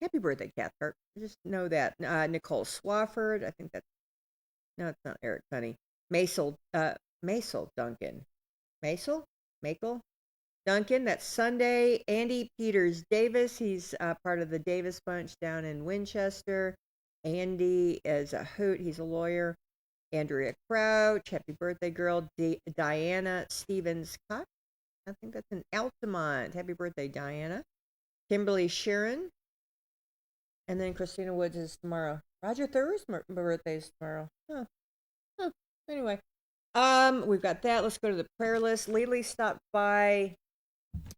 Happy birthday, Cathcart. Just know that. Nicole Swafford. I think that's... No, it's not Eric Funny. Maisel Duncan. Makel Duncan. That's Sunday. Andy Peters Davis. He's part of the Davis Bunch down in Winchester. Andy is a hoot. He's a lawyer. Andrea Crouch. Happy birthday, girl. Diana Stevens Cox. I think that's in Altamont. Happy birthday, Diana. Kimberly Sheeran. And then Christina Woods is tomorrow. Roger Thur's birthday is tomorrow. Anyway, we've got that. Let's go to the prayer list. Lily stopped by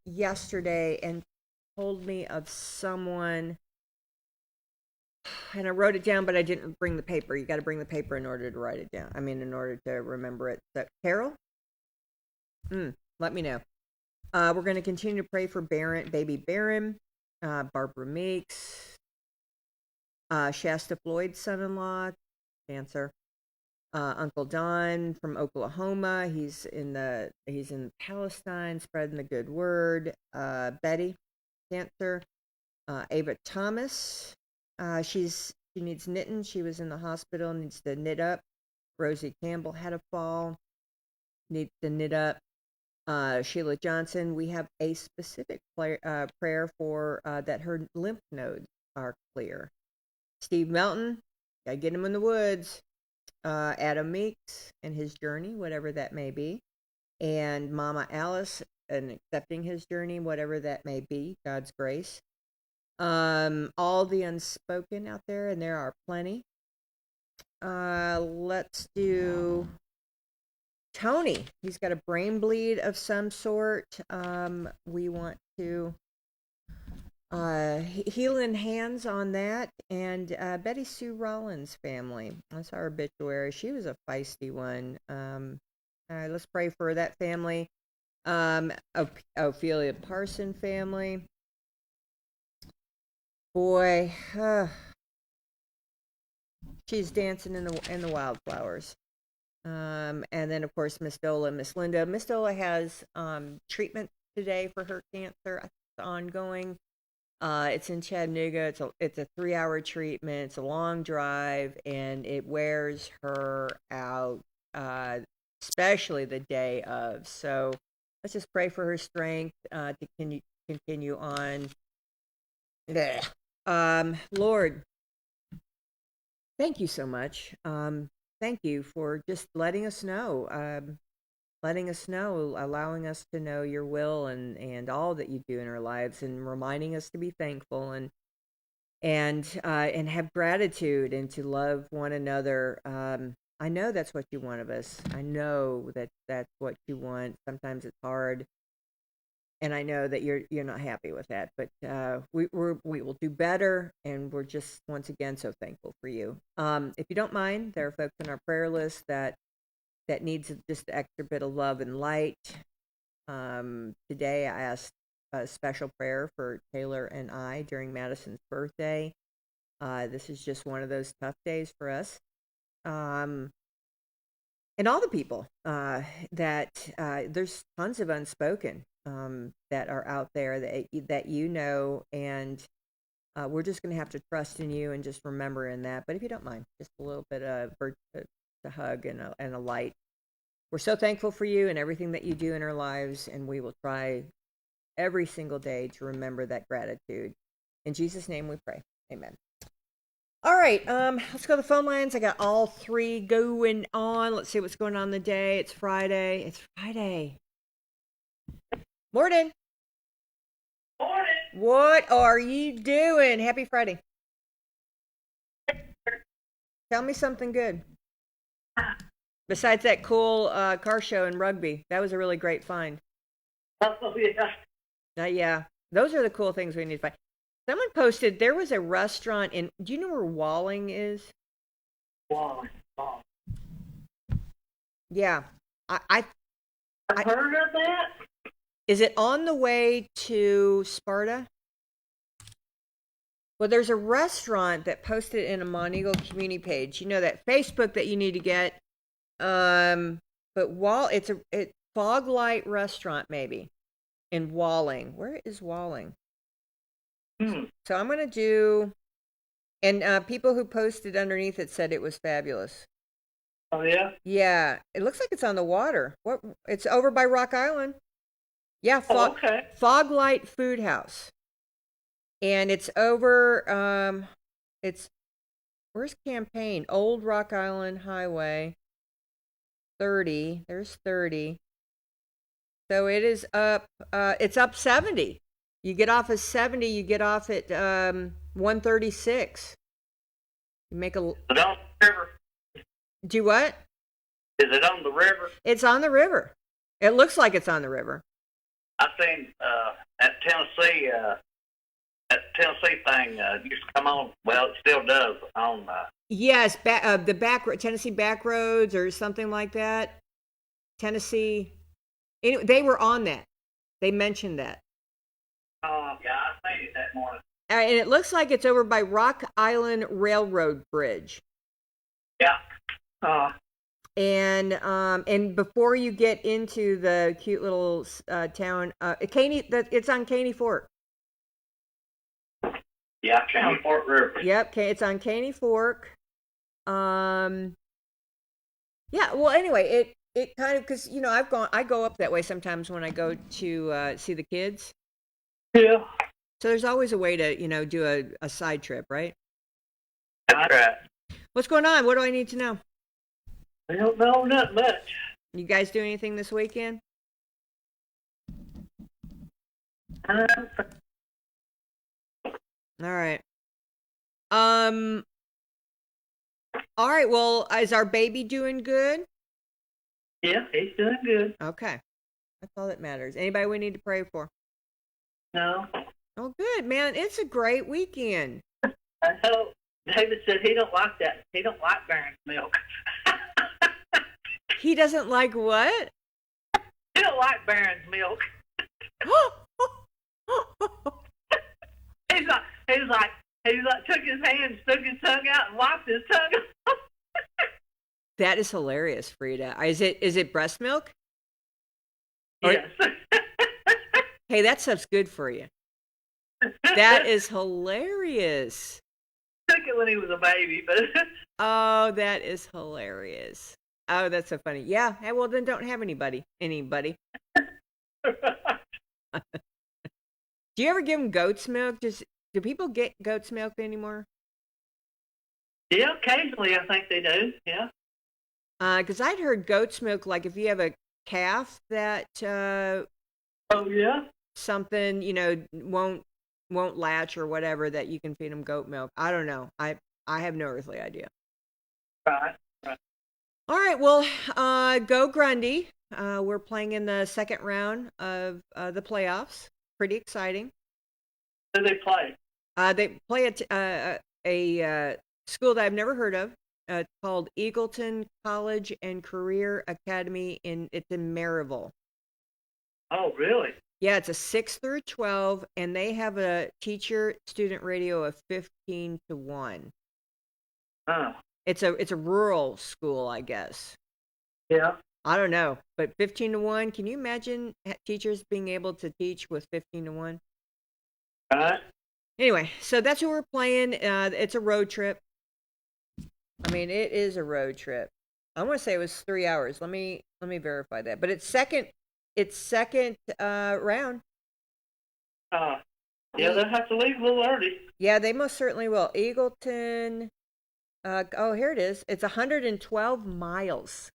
yesterday and told me of someone, and I wrote it down, but I didn't bring the paper. You got to bring the paper in order to write it down. I mean, in order to remember it. So, Carol? Let me know. We're going to continue to pray for baby Barron, Barbara Meeks, Shasta Floyd's son-in-law, cancer. Uncle Don from Oklahoma. He's in Palestine, spreading the good word. Betty, cancer. Ava Thomas. She needs knitting. She was in the hospital, needs to knit up. Rosie Campbell had a fall, needs to knit up. Sheila Johnson. We have a specific prayer for that her lymph nodes are clear. Steve Melton, gotta get him in the woods. Adam Meeks and his journey, whatever that may be. And Mama Alice and accepting his journey, whatever that may be, God's grace. All the unspoken out there, and there are plenty. Let's do Tony. He's got a brain bleed of some sort. We want to healing hands on that. And Betty Sue Rollins' family, that's our obituary. She was a feisty one. Let's pray for that family. Ophelia Parson family. Boy, she's dancing in the wildflowers. And then of course Miss Dola and Miss Linda. Miss Dola has treatment today for her cancer. It's ongoing. It's in Chattanooga. It's a 3-hour treatment. It's a long drive, and it wears her out, especially the day of. So let's just pray for her strength to continue on. Yeah. Lord, thank you so much. Thank you for just letting us know, allowing us to know your will and all that you do in our lives, and reminding us to be thankful and have gratitude and to love one another. I know that's what you want of us. I know that that's what you want. Sometimes it's hard, and I know that you're not happy with that. But we will do better, and we're just once again so thankful for you. If you don't mind, there are folks on our prayer list that needs just an extra bit of love and light. Today I asked a special prayer for Taylor and I during Madison's birthday. This is just one of those tough days for us. And all the people that there's tons of unspoken that are out there that you know, and we're just going to have to trust in you and just remember in that. But if you don't mind, just a little bit of a hug and a light. We're so thankful for you and everything that you do in our lives, and we will try every single day to remember that gratitude. In Jesus' name we pray. Amen. All right, let's go to the phone lines. I got all three going on. Let's see what's going on the day. It's Friday. Morning. Morning. What are you doing? Happy Friday. Tell me something good. Besides that cool car show in Rugby. That was a really great find. Oh, yeah. Yeah. Those are the cool things we need to find. Someone posted there was a restaurant in. Do you know where Walling is? Wow. Yeah, I've heard of that. Is it on the way to Sparta? Well, there's a restaurant that posted in a Montego community page. You know that Facebook that you need to get. But it's a Fog Light Restaurant maybe in Walling. Where is Walling? So I'm going to do, and people who posted underneath it said it was fabulous. Oh, yeah? Yeah, it looks like it's on the water. What? It's over by Rock Island. Yeah, Okay. Fog Light Food House. And it's over, where's Campaign? Old Rock Island Highway. 30. There's 30. So it is up, it's up 70. You get off at 70, you get off at 136. You make a... Is it on the river? Do what? Is it on the river? It's on the river. It looks like it's on the river. I seen at Tennessee, thing used to come on. Well, it still does on. Yes, the Tennessee back roads or something like that. Tennessee. Anyway, they were on that. They mentioned that. Yeah, I seen it that morning. And it looks like it's over by Rock Island Railroad Bridge. Yeah. And before you get into the cute little town, it's on Caney Fork. Yeah, Caney Fork River. Yep, it's on Caney Fork. Yeah. Well, anyway, it kind of, because I go up that way sometimes when I go to see the kids. Yeah. So there's always a way to do a side trip, right? That's right. What's going on? What do I need to know? I don't know not much. You guys do anything this weekend? Uh, All right. All right. Well, is our baby doing good? Yeah, he's doing good. Okay. That's all that matters. Anybody we need to pray for? No. Oh, good, man. It's a great weekend. I hope. David said he don't like that. He don't like Baron's milk. He doesn't like what? He don't like Baron's milk. He's like, took his hand, stuck his tongue out, and wiped his tongue. That is hilarious, Frida. Is it breast milk? Yes. Hey, that stuff's good for you. That is hilarious. Took it when he was a baby, but. Oh, that is hilarious. Oh, that's so funny. Yeah. Hey, well, then don't have anybody. Do you ever give them goat's milk? Just do people get goat's milk anymore? Yeah, occasionally I think they do. Yeah. Because I'd heard goat's milk, like if you have a calf that Oh yeah. something won't latch or whatever, that you can feed them goat milk. I don't know. I have no earthly idea. Right. Right. All right, well, go Grundy. We're playing in the second round of the playoffs. Pretty exciting. Who do they play? They play at a school that I've never heard of. It's called Eagleton College and Career Academy. It's in Maryville. Oh, really? Yeah, it's a 6 through 12, and they have a teacher-student ratio of 15-1. Huh. It's a rural school, I guess. Yeah. I don't know, but 15-1. Can you imagine teachers being able to teach with 15-1? Right. Anyway, so that's who we're playing. It's a road trip. I mean, it is a road trip. I want to say it was 3 hours. Let me verify that. But it's second round. Yeah, they'll have to leave a little early. Yeah, they most certainly will. Eagleton. Here it is. It's 112 miles.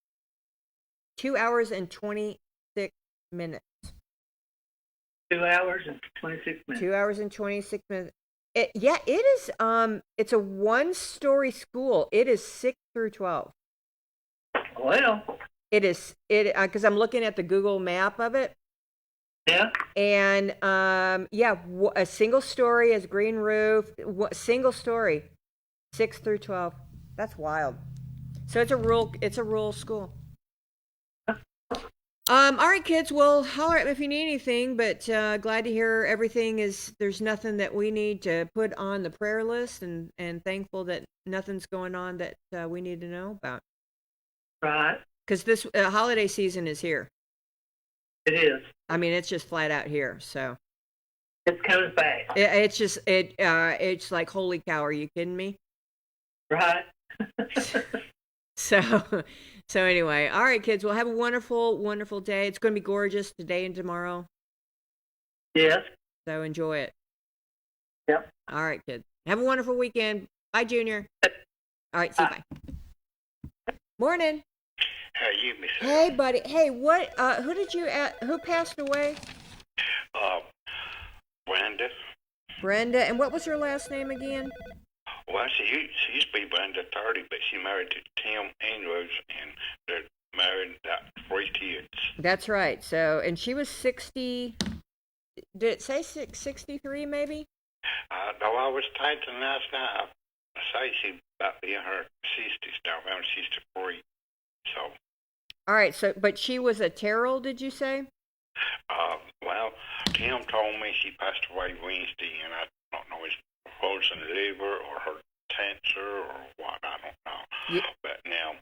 2 hours and 26 minutes. 2 hours and 26 minutes. 2 hours and 26 minutes. It is. It's a one-story school. It is 6 through 12. Well. It is. Because I'm looking at the Google map of it. Yeah. And a single story, has green roof. Single story, 6 through 12. That's wild. So it's a rural school. All right, kids. Well, holler at me if you need anything. But glad to hear everything is. There's nothing that we need to put on the prayer list, and thankful that nothing's going on that we need to know about. Right. Because this holiday season is here. It is. I mean, it's just flat out here. So It's coming fast. It's like, holy cow, are you kidding me? Right. So anyway, all right, kids. Well, have a wonderful, wonderful day. It's going to be gorgeous today and tomorrow. Yes. So enjoy it. Yep. All right, kids. Have a wonderful weekend. Bye, Junior. All right, see you. Bye. Morning. How you, Miss? Hey, buddy. Hey, what? Who passed away? Brenda. Brenda. And what was her last name again? Well, she used to be Brenda 30, but she married to Tim Andrews, and they're married, got 3 kids. That's right. So, and she was 60. Did it say 63 maybe? Though I was typing last night, I say she about be in her 60s now, around 63. So. All right. So, but she was a Terrell, did you say? Well, Tim told me she passed away Wednesday, and I don't know if it was in liver or her cancer or what, I don't know. Yeah. But now,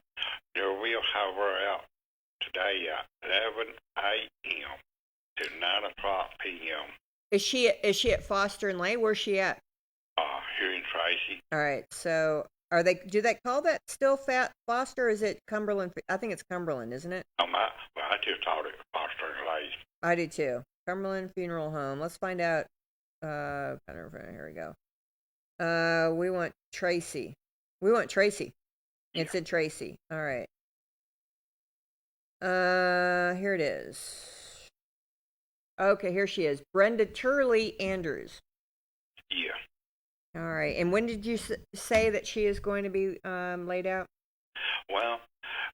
they will have her out today at 11 a.m. to 9 o'clock p.m. Is she at Foster and Lane? Where's she at? Here in Tracy. All right. So do they call that still Foster, or is it Cumberland? I think it's Cumberland, isn't it? I just thought it was Foster and Lane. I do too. Cumberland Funeral Home. Let's find out. Here we go. We want Tracy. It's in Tracy. All right. Here it is. Okay, here she is. Brenda Turley Andrews. Yeah. All right. And when did you say that she is going to be laid out? Well,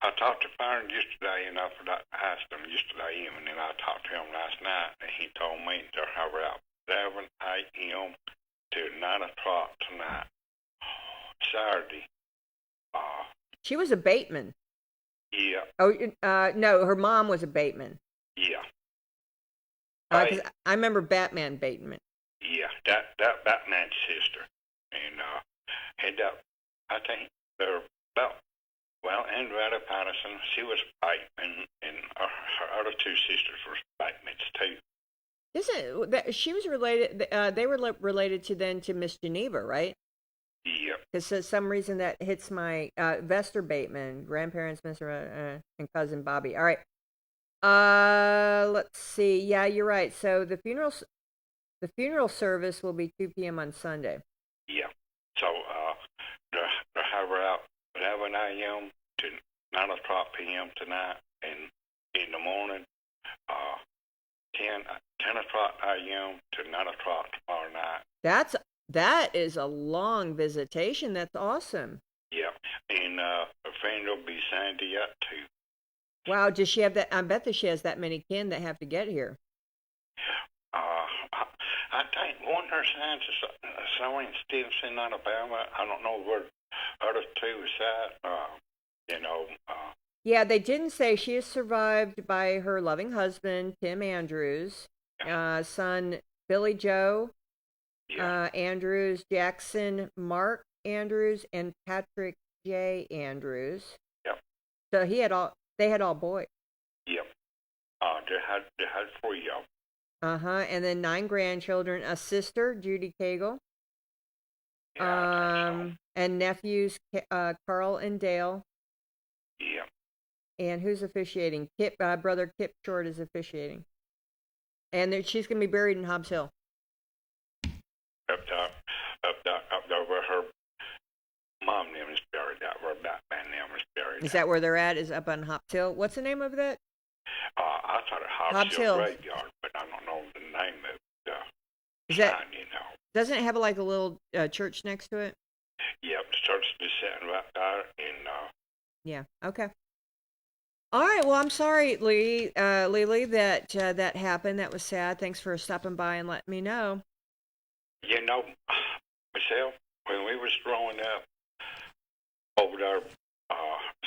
I talked to Byron yesterday, and I forgot to ask him yesterday evening, and I talked to him last night, and he told me to have her out 11 a.m. to 9 o'clock tonight, Saturday. She was a Bateman. Yeah. Oh, no, her mom was a Bateman. Yeah. 'Cause I remember Batman Bateman. Yeah, that Batman's sister, and I think they're about. Well, Andretta Patterson, she was Bateman, and her other 2 sisters were Batemans too. Isn't that she was related? They were related to Miss Geneva, right? Yep. Because for some reason that hits my Vester Bateman, grandparents, Mr. And cousin Bobby. All right. Let's see. Yeah, you're right. So the funerals. The funeral service will be 2 p.m. on Sunday. Yeah. So they'll have her out 11 a.m. to 9 o'clock p.m. tonight, and in the morning, 10 o'clock a.m. to 9 o'clock tomorrow night. That is a long visitation. That's awesome. Yeah. And her funeral will be Sunday at 2. Wow, does she have that? I bet that she has that many kin that have to get here. I think one of her sons is somewhere in Stevenson, Alabama. I don't know where the other two is at. Yeah, they didn't say. She is survived by her loving husband, Tim Andrews, son Billy Joe Andrews, Jackson Mark Andrews, and Patrick J. Andrews. Yep. So they had all boys. Yep. They had 3 of them. And then 9 grandchildren, a sister, Judy Cagle. Yeah, and nephews, Carl and Dale. Yeah. And who's officiating? Brother Kip Short is officiating. And she's going to be buried in Hobbs Hill. Up there where her mom name is buried, where Batman name is buried. Is that where they're at? Is up on Hobbs Hill? What's the name of that? I thought it Hobbs Hill Graveyard, but I don't know the name of the sign, Doesn't it have like a little church next to it? Yep, the church is sitting right there, and yeah, okay. All right, well, I'm sorry, Lily, that that happened. That was sad. Thanks for stopping by and letting me know. Michelle, when we was growing up over there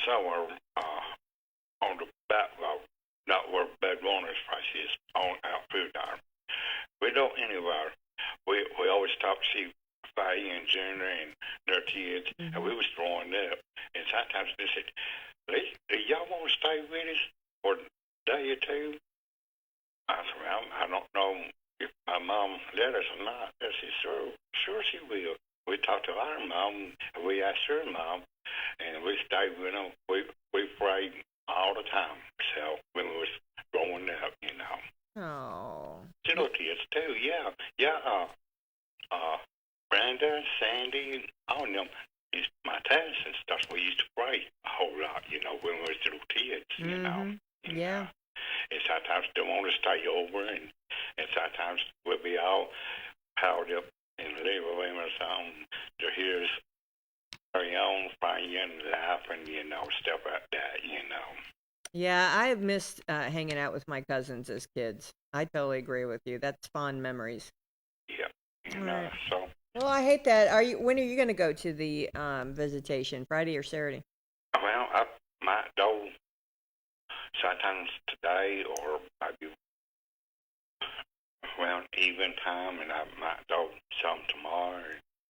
somewhere on the back road, not where Bed Warner's place is, on out through there, we don't anywhere. We always talked to see Faye and Junior and their kids, and we was growing up, and sometimes they said, "Lee, do y'all want to stay with us for a day or two?" I said, "Well, I don't know if my mom let us or not." I said, sure she will. We talked to our mom, and we asked her mom, and we stayed with them. We prayed all the time. So when we was growing up, Oh. Little kids too, yeah. Brenda, Sandy, all of them, my parents and stuff, we used to pray a whole lot, when we was little kids, Yeah. And sometimes they want to stay over, and sometimes we'll be all piled up in the living room or something to hear us carry on, praying, laughing, stuff like that, Yeah, I have missed hanging out with my cousins as kids. I totally agree with you. That's fond memories. Yeah, Right. so. Well, I hate that. When are you going to go to the visitation? Friday or Saturday? Well, I might go sometimes today or maybe around even time, and I might go some tomorrow,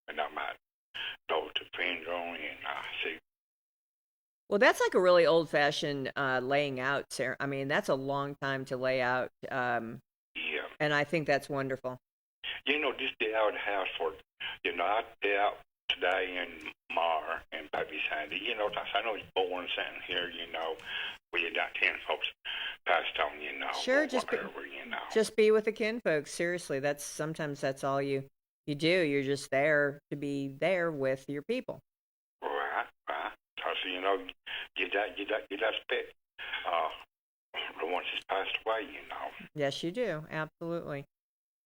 and I might go to funeral and see. Well, that's like a really old-fashioned laying out, Sarah. I mean, that's a long time to lay out. Yeah. And I think that's wonderful. Just be out of the house for, I'd be out today and tomorrow and baby Sunday. I know it's boring sitting here, where you got 10 folks passed on, Sure, just be with the kinfolk. Seriously, sometimes that's all you do. You're just there to be there with your people. Right. Because, you just pick the ones that's passed away, Yes, you do. Absolutely.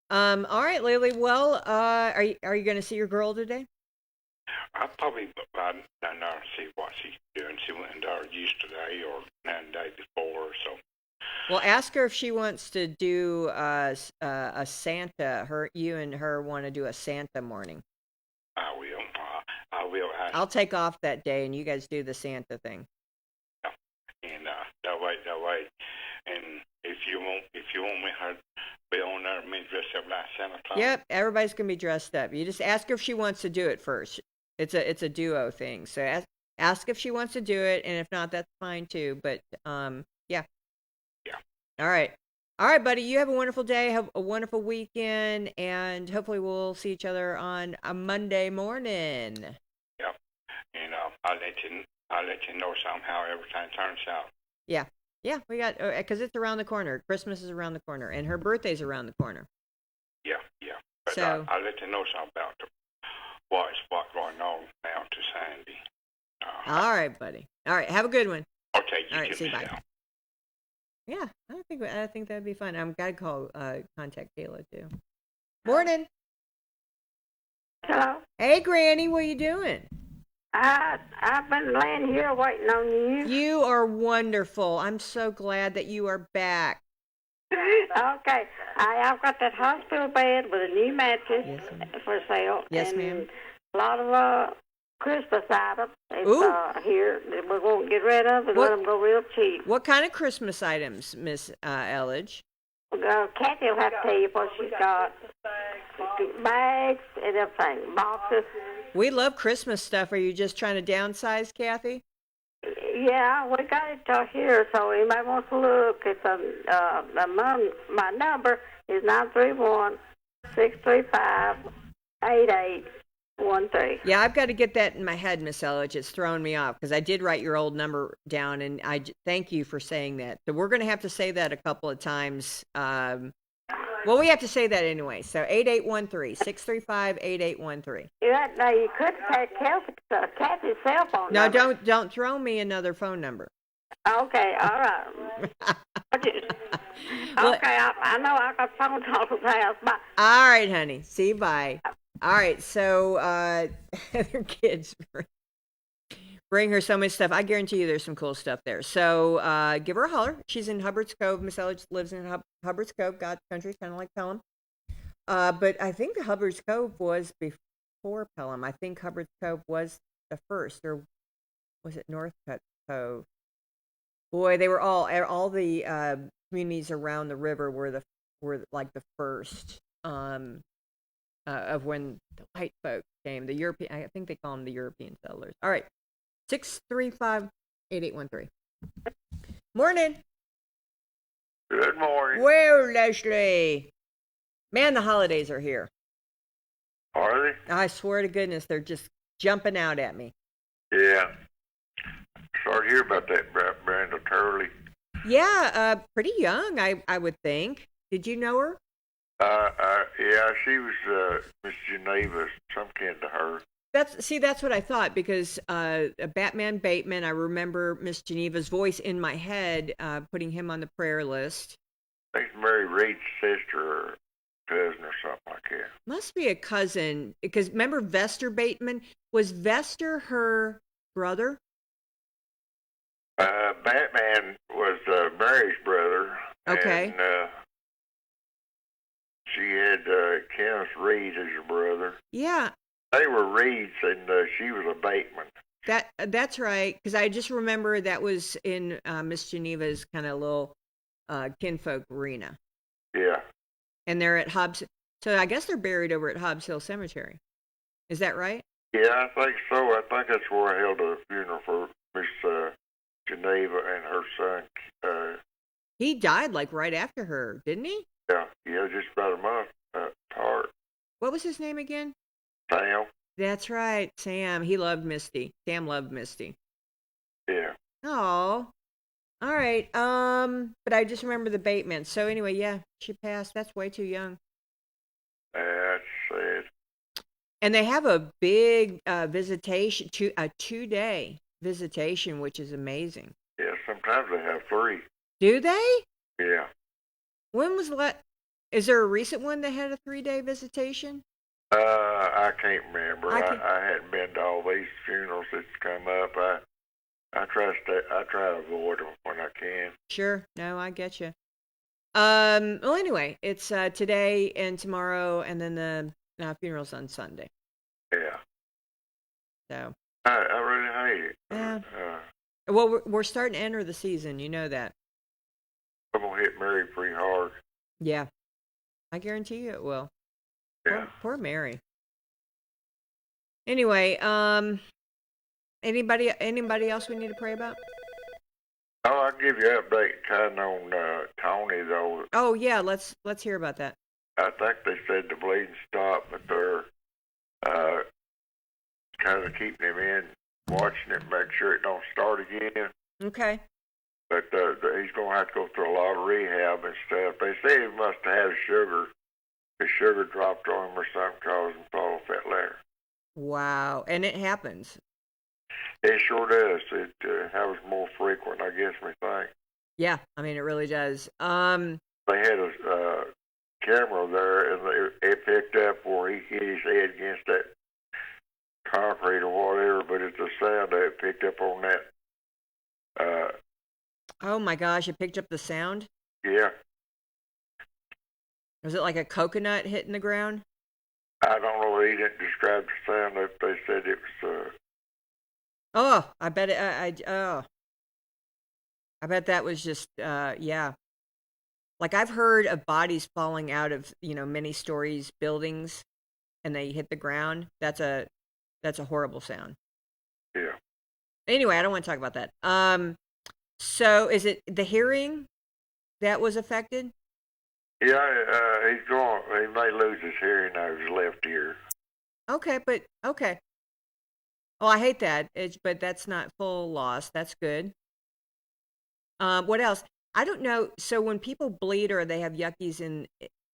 All right, Lily. Well, are you going to see your girl today? I'll probably down there and see what she's doing. She went in there yesterday or the day before, so. Well, ask her if she wants to do a Santa. You and her want to do a Santa morning. I will. I will ask. I'll take off that day, and you guys do the Santa thing. Yeah. And that way. And if you want me to be on there, me dressed up like Santa Claus. Yep, everybody's gonna be dressed up. You just ask her if she wants to do it first. It's a duo thing. So ask if she wants to do it, and if not, that's fine too. But yeah. Yeah. All right, buddy. You have a wonderful day. Have a wonderful weekend, and hopefully we'll see each other on a Monday morning. Yep. And I'll let you know somehow everything turns out. Yeah. Yeah, we got, because it's around the corner. Christmas is around the corner, and her birthday's around the corner. Yeah. But So I'll let you know something about what's going on now to Sandy. all right, buddy. All right, have a good one. Okay, you All right, too, see you. Bye. Michelle. Yeah, I think that'd be fun. I'm gotta call contact Kayla too. Morning. Hello. Hey, Granny, what you doing? I've been laying here waiting on you. You are wonderful. I'm so glad that you are back. Okay. I've got that hospital bed with a new mattress Yes, ma'am. for sale. Yes, and ma'am. A lot of Christmas items. Ooh. Here that we're going to get rid of and What- let them go real cheap. What kind of Christmas items, Miss Elledge? Kathy will have to tell you what she's got. Bags and everything. Boxes. We love Christmas stuff. Are you just trying to downsize, Kathy? Yeah, we got it here, so anybody wants to look. It's my number is 931-635-8813. Yeah, I've got to get that in my head, Miss Elledge. It's throwing me off because I did write your old number down, and thank you for saying that. So we're going to have to say that a couple of times. Well, we have to say that anyway. So 8813-635-8813. Yeah, now you could take Kathy's cell phone No, number. don't throw me another phone number. Okay, all right. Okay, I know I got phone calls to house. Bye. All right, honey. See you. Bye. All right. So other kids bring her so much stuff. I guarantee you there's some cool stuff there. So give her a holler. She's in Hubbard's Cove. Miss Elledge lives in Hubbard's Cove, God's country, kind of like Pelham. But I think the Hubbard's Cove was before Pelham. I think Hubbard's Cove was the first, or was it Northcutt Cove? Boy, they were all the communities around the river were like the first of when the white folks came. The European, I think they call them the European settlers. All right, 635-8813. Morning. Good morning. Well, Leslie, man, the holidays are here. Are they? I swear to goodness, they're just jumping out at me. Yeah. Sorry to hear about that, Brenda Turley. Yeah, pretty young, I would think. Did you know her? Yeah, she was Miss Geneva, some kin to her. That's what I thought, because Batman Bateman, I remember Miss Geneva's voice in my head, putting him on the prayer list. I think it's Mary Reed's sister or cousin or something like that. Must be a cousin, because remember Vester Bateman? Was Vester her brother? Batman was Mary's brother. Okay. And she had Kenneth Reed as her brother. Yeah. They were Reeds, and she was a Bateman. That's right, because I just remember that was in Miss Geneva's kind of little kinfolk arena. Yeah. And they're at Hobbs. So I guess they're buried over at Hobbs Hill Cemetery. Is that right? Yeah, I think so. I think that's where I held a funeral for Miss Geneva and her son. He died like right after her, didn't he? Yeah, just about a month apart. What was his name again? Sam. That's right, Sam. He loved Misty. Sam loved Misty. Yeah. Oh, all right. But I just remember the Bateman. So anyway, yeah, she passed. That's way too young. That's sad. And they have a big visitation, a 2-day visitation, which is amazing. Yeah, sometimes they have 3. Do they? Yeah. When was is there a recent one that had a 3-day visitation? I can't remember. I hadn't been to all these funerals that's come up. I try to avoid them when I can. Sure. No, I get you. Well, anyway, it's today and tomorrow, and then the funeral's on Sunday. Yeah. So. I really hate it. Yeah. Well, we're starting to enter the season. You know that. I'm gonna hit Mary pretty hard. Yeah. I guarantee you it will. Yeah. Poor Mary. Anyway, anybody else we need to pray about? Oh, I'll give you an update kind of on Tony though. Oh yeah, let's hear about that. I think they said the bleeding stopped, but they're kind of keeping him in, watching it, make sure it don't start again. Okay. But he's gonna have to go through a lot of rehab and stuff. They say he must have had a sugar the sugar dropped on him or something, caused him to fall off that ladder. Wow. And it happens. It sure does. It happens more frequent, I guess, we think. Yeah, I mean, it really does. They had a camera there, and it picked up where he hit his head against that concrete or whatever, but it's the sound that it picked up on that. Oh my gosh, it picked up the sound? Yeah. Was it like a coconut hitting the ground? I don't know. He didn't describe the sound. They said it was. Oh, I bet it. I bet that was just. Yeah. Like I've heard of bodies falling out of many stories buildings, and they hit the ground. That's a horrible sound. Yeah. Anyway, I don't want to talk about that. So is it the hearing that was affected? Yeah, he's going. He may lose his hearing out of his left ear. Okay, but okay. Well, I hate that. But that's not full loss. That's good. What else? I don't know. So when people bleed or they have yuckies in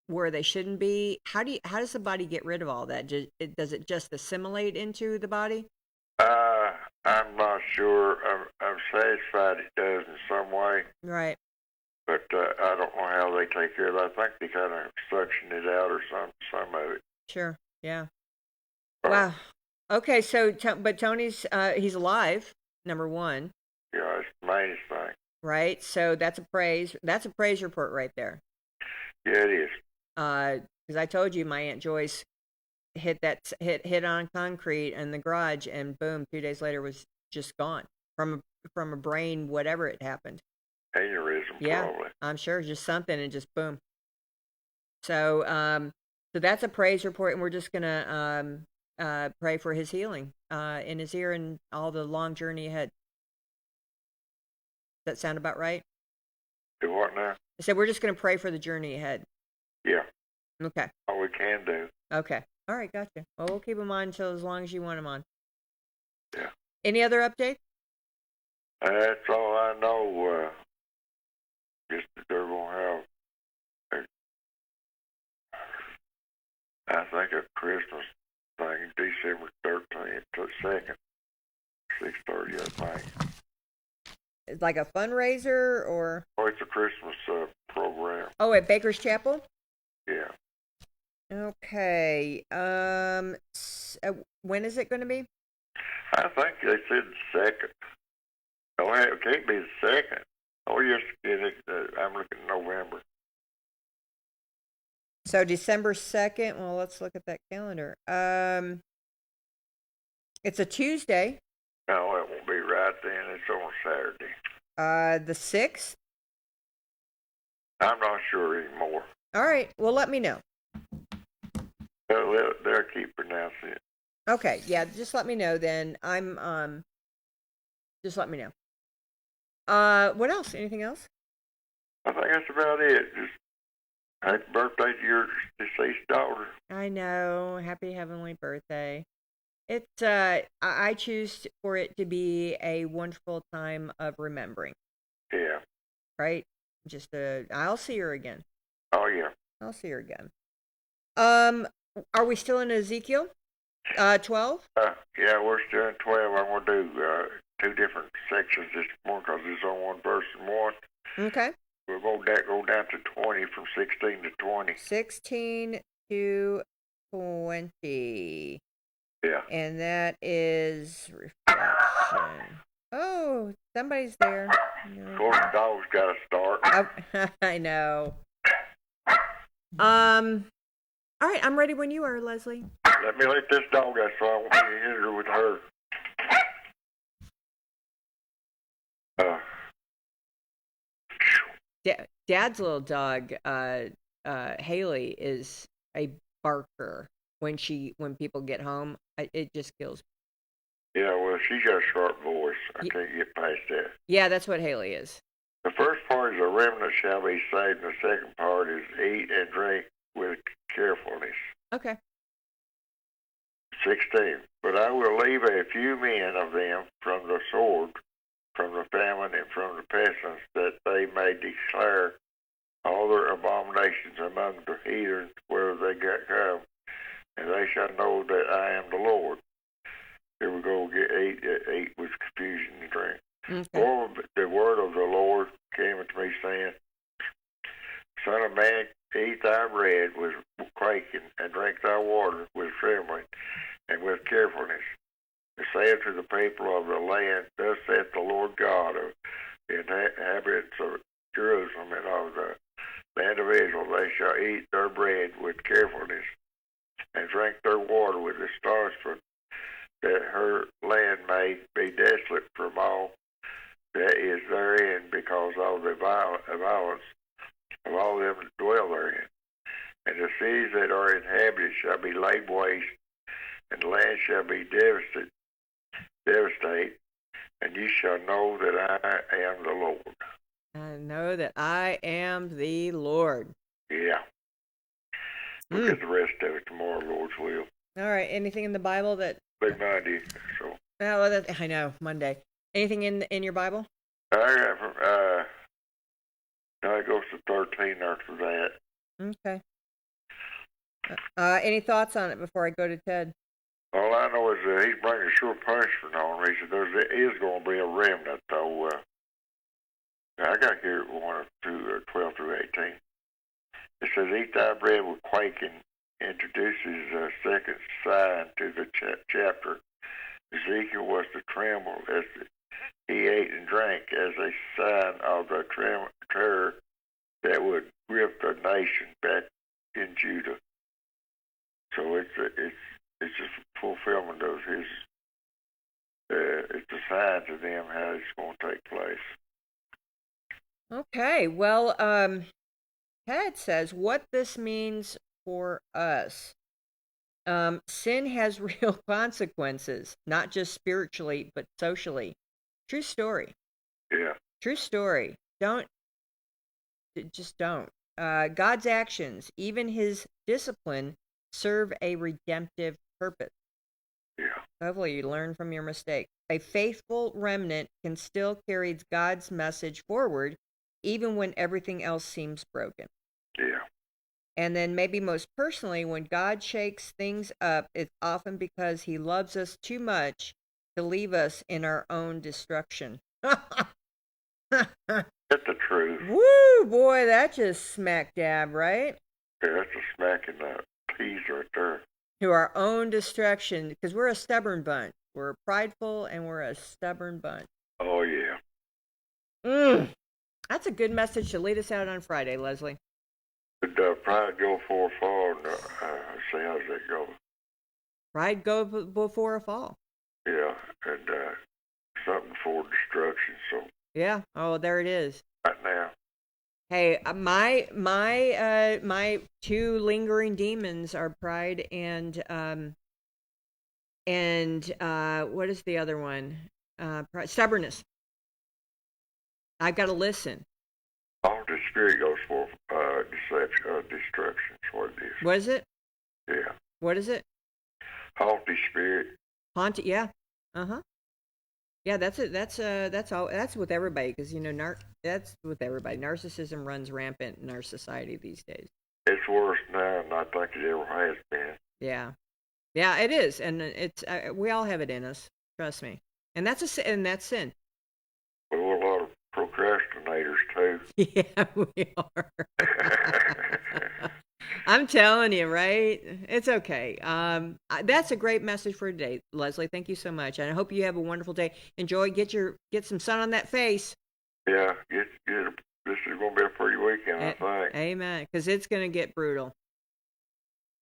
where they shouldn't be, how does the body get rid of all that? Does it just assimilate into the body? I'm not sure. I'm satisfied it does in some way. Right. But I don't know how they take care of it. I think they kind of suction it out or some of it. Sure. Yeah. Wow. Okay. So, but Tony's he's alive. Number one. Yeah, that's the main thing. Right. So that's a praise. That's a praise report right there. Yeah, it is. Because I told you my Aunt Joyce hit on concrete in the garage, and boom, 2 days later was just gone from a brain, whatever it happened. Aneurysm, yeah, probably. I'm sure, just something, and just boom. So, so that's a praise report, and we're just gonna pray for his healing in his ear and all the long journey ahead. Does that sound about right? Do what now? I said we're just gonna pray for the journey ahead. Yeah. Okay. All we can do. Okay. All right, gotcha. Well, we'll keep them on until as long as you want them on. Yeah. Any other updates? That's all I know. Just that they're going to have, I think, a Christmas thing, December 13th to 2nd, 6:30, I think. It's like a fundraiser or? Oh, it's a Christmas program. Oh, at Baker's Chapel? Yeah. Okay. When is it going to be? I think they said the 2nd. Oh, it can't be the 2nd. Oh, yes, I'm looking at November. So December 2nd. Well, let's look at that calendar. It's a Tuesday. No, it won't be right then. It's on Saturday. The 6th? I'm not sure anymore. All right. Well, let me know. They'll keep pronouncing it. Okay. Yeah, just let me know then. Just let me know. What else? Anything else? I think that's about it. Just happy birthday to your deceased daughter. I know. Happy heavenly birthday. It's I choose for it to be a wonderful time of remembering. Yeah. Right? Just I'll see her again. Oh yeah. I'll see her again. Are we still in Ezekiel? 12? Yeah, we're still in 12. I'm going to do 2 different sections this morning because there's only one verse in one. Okay. We're going to go down to 20 from 16 to 20. 16 to 20. Yeah. And that is reflection. Oh, somebody's there. Of course, the dog's got to start. I know. All right, I'm ready when you are, Leslie. Let me let this dog out so I won't be injured with her. Dad's little dog, Haley, is a barker when people get home. It just kills me. Yeah, well, she's got a sharp voice. I can't get past that. Yeah, that's what Haley is. The first part is a remnant shall be saved, and the second part is eat and drink with carefulness. Okay. 16. But I will leave a few men of them from the sword, from the famine, and from the pestilence, that they may declare all their abominations among the heathens where they got come, and they shall know that I am the Lord. Here we go, get 8 was confusion and drink. Okay. Or the word of the Lord came unto me, saying, Son of man, eat thy bread with quaking, and drink thy water with trembling and with carefulness. And say unto the people of the land, Thus saith the Lord God of the inhabitants of Jerusalem and of the land of Israel, they shall eat their bread with carefulness, and drink their water with astonishment, that her land may be desolate from all that is therein, because of the violence of all them that dwell therein. And the cities that are inhabited shall be laid waste, and the land shall be devastated, and ye shall know that I am the Lord. I know that I am the Lord. Yeah. We'll get the rest of it tomorrow, Lord's will. All right. Anything in the Bible that? Big Monday, so. Oh, I know, Monday. Anything in your Bible? I got now it goes to 13 after that. Okay. Any thoughts on it before I go to Ted? All I know is that he's bringing sure punishment on me. He said there is going to be a remnant, though. I got here 12 through 18. It says, Eat thy bread with quaking, introduces a second sign to the chapter. Ezekiel was to tremble as he ate and drank as a sign of the terror that would grip the nation back in Judah. So it's just fulfillment of his. It's a sign to them how it's going to take place. Okay. Well, Ted says what this means for us. Sin has real consequences, not just spiritually, but socially. True story. Yeah. True story. Just don't. God's actions, even his discipline, serve a redemptive purpose. Yeah. Hopefully you learn from your mistake. A faithful remnant can still carry God's message forward, even when everything else seems broken. Yeah. And then maybe most personally, when God shakes things up, it's often because he loves us too much to leave us in our own destruction. That's the truth. Woo, boy, that just smack dab, right? Yeah, that's a smack in the teeth right there. To our own destruction, because we're a stubborn bunch. We're prideful and we're a stubborn bunch. Oh, yeah. That's a good message to lead us out on Friday, Leslie. Did pride go before a fall? No, see, how does that go? Pride go before a fall. Yeah, and something for destruction, so. Yeah, oh, there it is. Right now. Hey, my two lingering demons are pride and what is the other one? Stubbornness. I've got to listen. Oh, the spirit goes for destruction. That's what it is. What is it? Yeah. What is it? Haughty spirit. Haunted. Yeah. Yeah, that's it. That's all. That's with everybody, because that's with everybody. Narcissism runs rampant in our society these days. It's worse now than I think it ever has been. Yeah, it is, and it's we all have it in us. Trust me, and that's sin. Well, we're a lot of procrastinators too. Yeah, we are. I'm telling you, right? It's okay. That's a great message for today, Leslie. Thank you so much. And I hope you have a wonderful day. Enjoy. Get some sun on that face. Yeah, this is going to be a pretty weekend, I think. Amen. Because it's going to get brutal.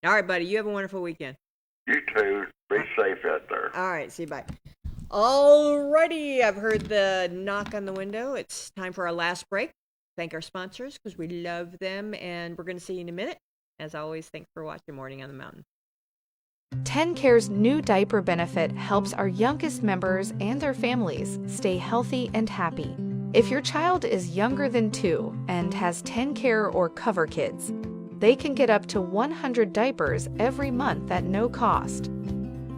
All right, buddy. You have a wonderful weekend. You too. Be safe out there. All right. See you. Bye. All righty. I've heard the knock on the window. It's time for our last break. Thank our sponsors because we love them. And we're going to see you in a minute. As always, thanks for watching Morning on the Mountain. TennCare's new diaper benefit helps our youngest members and their families stay healthy and happy. If your child is younger than 2 and has TennCare or Cover Kids, they can get up to 100 diapers every month at no cost.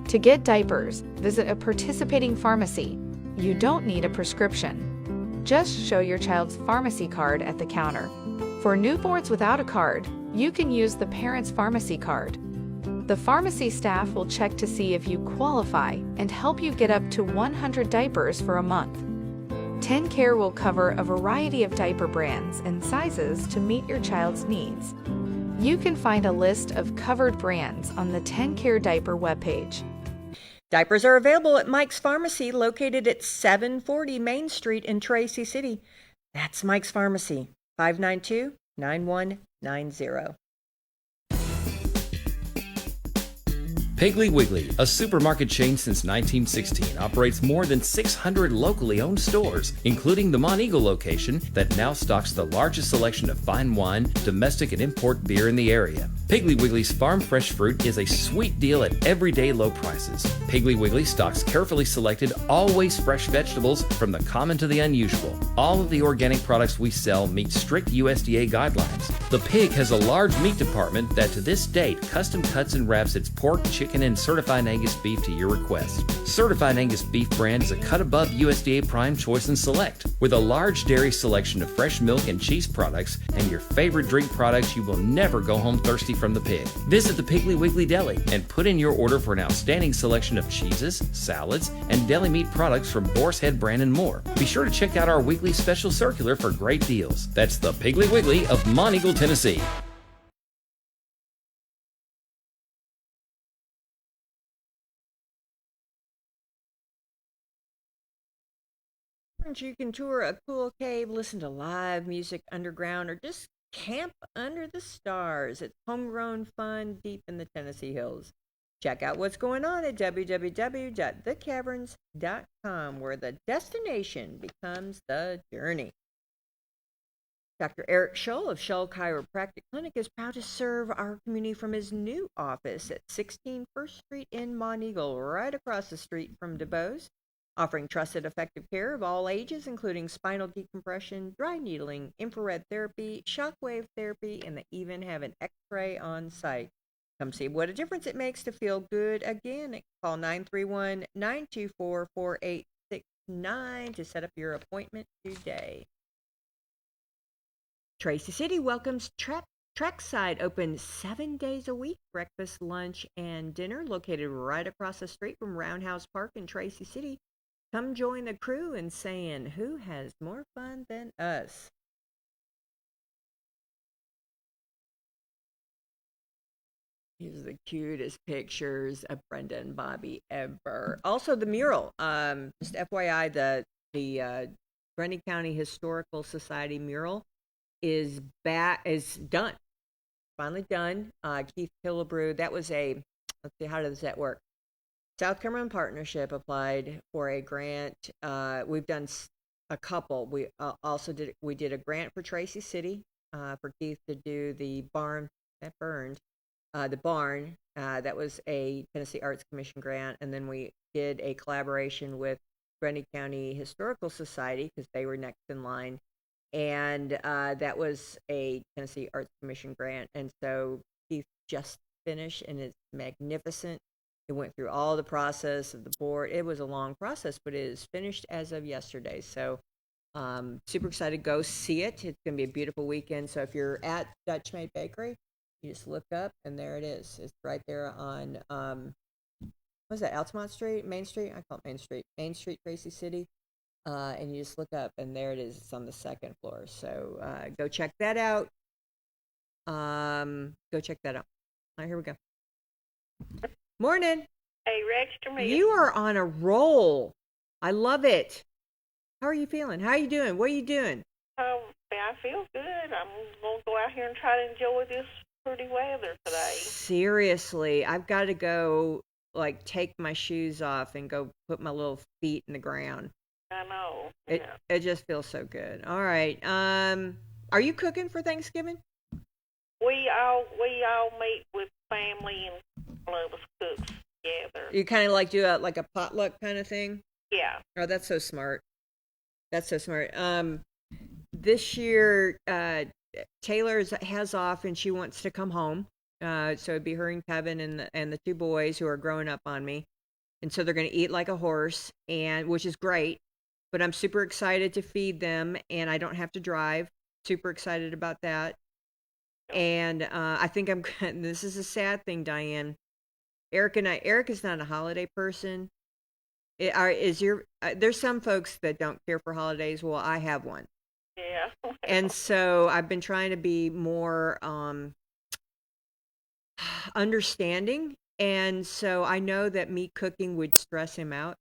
To get diapers, visit a participating pharmacy. You don't need a prescription. Just show your child's pharmacy card at the counter. For newborns without a card, you can use the Parents Pharmacy card. The pharmacy staff will check to see if you qualify and help you get up to 100 diapers for a month. TennCare will cover a variety of diaper brands and sizes to meet your child's needs. You can find a list of covered brands on the TennCare diaper webpage. Diapers are available at Mike's Pharmacy, located at 740 Main Street in Tracy City. That's Mike's Pharmacy, 592-9190. Piggly Wiggly, a supermarket chain since 1916, operates more than 600 locally owned stores, including the Monteagle location that now stocks the largest selection of fine wine, domestic and import beer in the area. Piggly Wiggly's farm fresh fruit is a sweet deal at everyday low prices. Piggly Wiggly stocks carefully selected, always fresh vegetables from the common to the unusual. All of the organic products we sell meet strict USDA guidelines. The Pig has a large meat department that to this date custom cuts and wraps its pork, chicken, and certified Angus beef to your request. Certified Angus beef brand is a cut above USDA Prime Choice and Select. With a large dairy selection of fresh milk and cheese products and your favorite drink products, you will never go home thirsty from the Pig. Visit the Piggly Wiggly Deli and put in your order for an outstanding selection of cheeses, salads, and deli meat products from Boar's Head brand and more. Be sure to check out our weekly special circular for great deals. That's the Piggly Wiggly of Monteagle, Tennessee. You can tour a cool cave, listen to live music underground, or just camp under the stars. It's homegrown fun deep in the Tennessee hills. Check out what's going on at www.thecaverns.com, where the destination becomes the journey. Dr. Eric Shull of Shull Chiropractic Clinic is proud to serve our community from his new office at 16 First Street in Monteagle, right across the street from DuBose, offering trusted, effective care of all ages, including spinal decompression, dry needling, infrared therapy, shockwave therapy, and they even have an x-ray on site. Come see what a difference it makes to feel good again. Call 931-924-4869 to set up your appointment today. Tracy City welcomes Trekside, open 7 days a week, breakfast, lunch, and dinner, located right across the street from Roundhouse Park in Tracy City. Come join the crew in saying, who has more fun than us? These are the cutest pictures of Brenda and Bobby ever. Also, the mural. Just FYI, the Grundy County Historical Society mural is done. Finally done. Keith Hillebrew. That was let's see, how does that work? South Cumberland Partnership applied for a grant. We've done a couple. We did a grant for Tracy City for Keith to do the barn that burned. The barn, that was a Tennessee Arts Commission grant, and then we did a collaboration with Grundy County Historical Society because they were next in line, and that was a Tennessee Arts Commission grant, and so Keith just finished, and it's magnificent. It went through all the process of the board. It was a long process, but it is finished as of yesterday, so super excited to go see it. It's going to be a beautiful weekend, so if you're at Dutch Maid Bakery, you just look up, and there it is. It's right there on, what is that, Altamont Street? Main Street? I call it Main Street. Main Street, Tracy City. And you just look up, and there it is. It's on the second floor. So go check that out. All right, here we go. Morning. Hey, Rex, to me. You are on a roll. I love it. How are you feeling? How are you doing? What are you doing? I feel good. I'm going to go out here and try to enjoy this pretty weather today. Seriously, I've got to go, take my shoes off and go put my little feet in the ground. I know. It just feels so good. All right. Are you cooking for Thanksgiving? We all meet with family and all of us cooks together. You kind of do a potluck kind of thing? Yeah. Oh, that's so smart. This year, Taylor has off and she wants to come home. So it'd be her and Kevin and the two boys who are growing up on me. And so they're going to eat like a horse, which is great. But I'm super excited to feed them, and I don't have to drive. super excited about that. And I think this is a sad thing, Diane. Eric is not a holiday person. There's some folks that don't care for holidays. Well, I have one. Yeah. And so I've been trying to be more understanding. And so I know that me cooking would stress him out.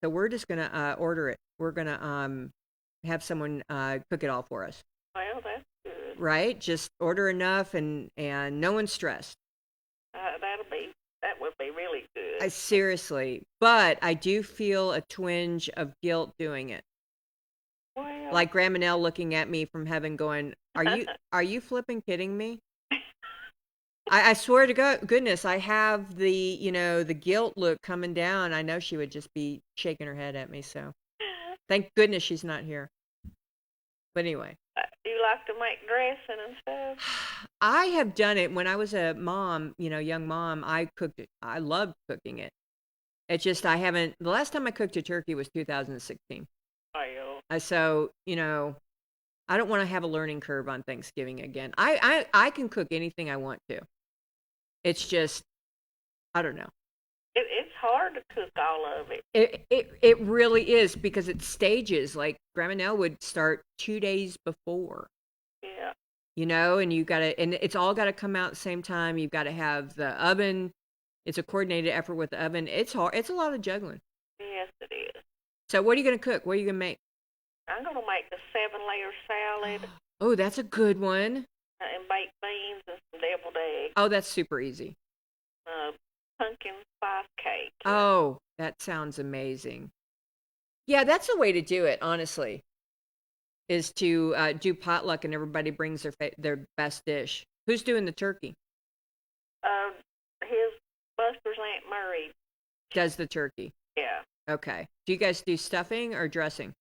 So we're just going to order it. We're going to have someone cook it all for us. Well, that's good. Right? Just order enough and no one's stressed. That would be really good. Seriously. But I do feel a twinge of guilt doing it. Well, Like Grandma Nell looking at me from heaven going, are you flipping kidding me? I swear to goodness, I have the guilt look coming down. I know she would just be shaking her head at me. So thank goodness she's not here. But anyway. You like to make dressing and stuff? I have done it when I was a mom, young mom. I cooked it. I loved cooking it. It's just the last time I cooked a turkey was 2016. So, I don't want to have a learning curve on Thanksgiving again. I can cook anything I want to. It's just, I don't know. It's hard to cook all of it. It really is because it's stages. Like Grandma Nell would start 2 days before. Yeah. And and it's all got to come out at the same time. You've got to have the oven. It's a coordinated effort with the oven. It's hard. It's a lot of juggling. Yes, it is. So what are you going to cook? What are you going to make? I'm going to make the 7-layer salad. Oh, that's a good one. And baked beans and some deviled eggs. Oh, that's super easy. Pumpkin spice cake. Oh, that sounds amazing. Yeah, that's the way to do it, honestly, is to do potluck and everybody brings their best dish. Who's doing the turkey? His Buster's Aunt Murray does the turkey. Yeah. Okay. Do you guys do stuffing or dressing?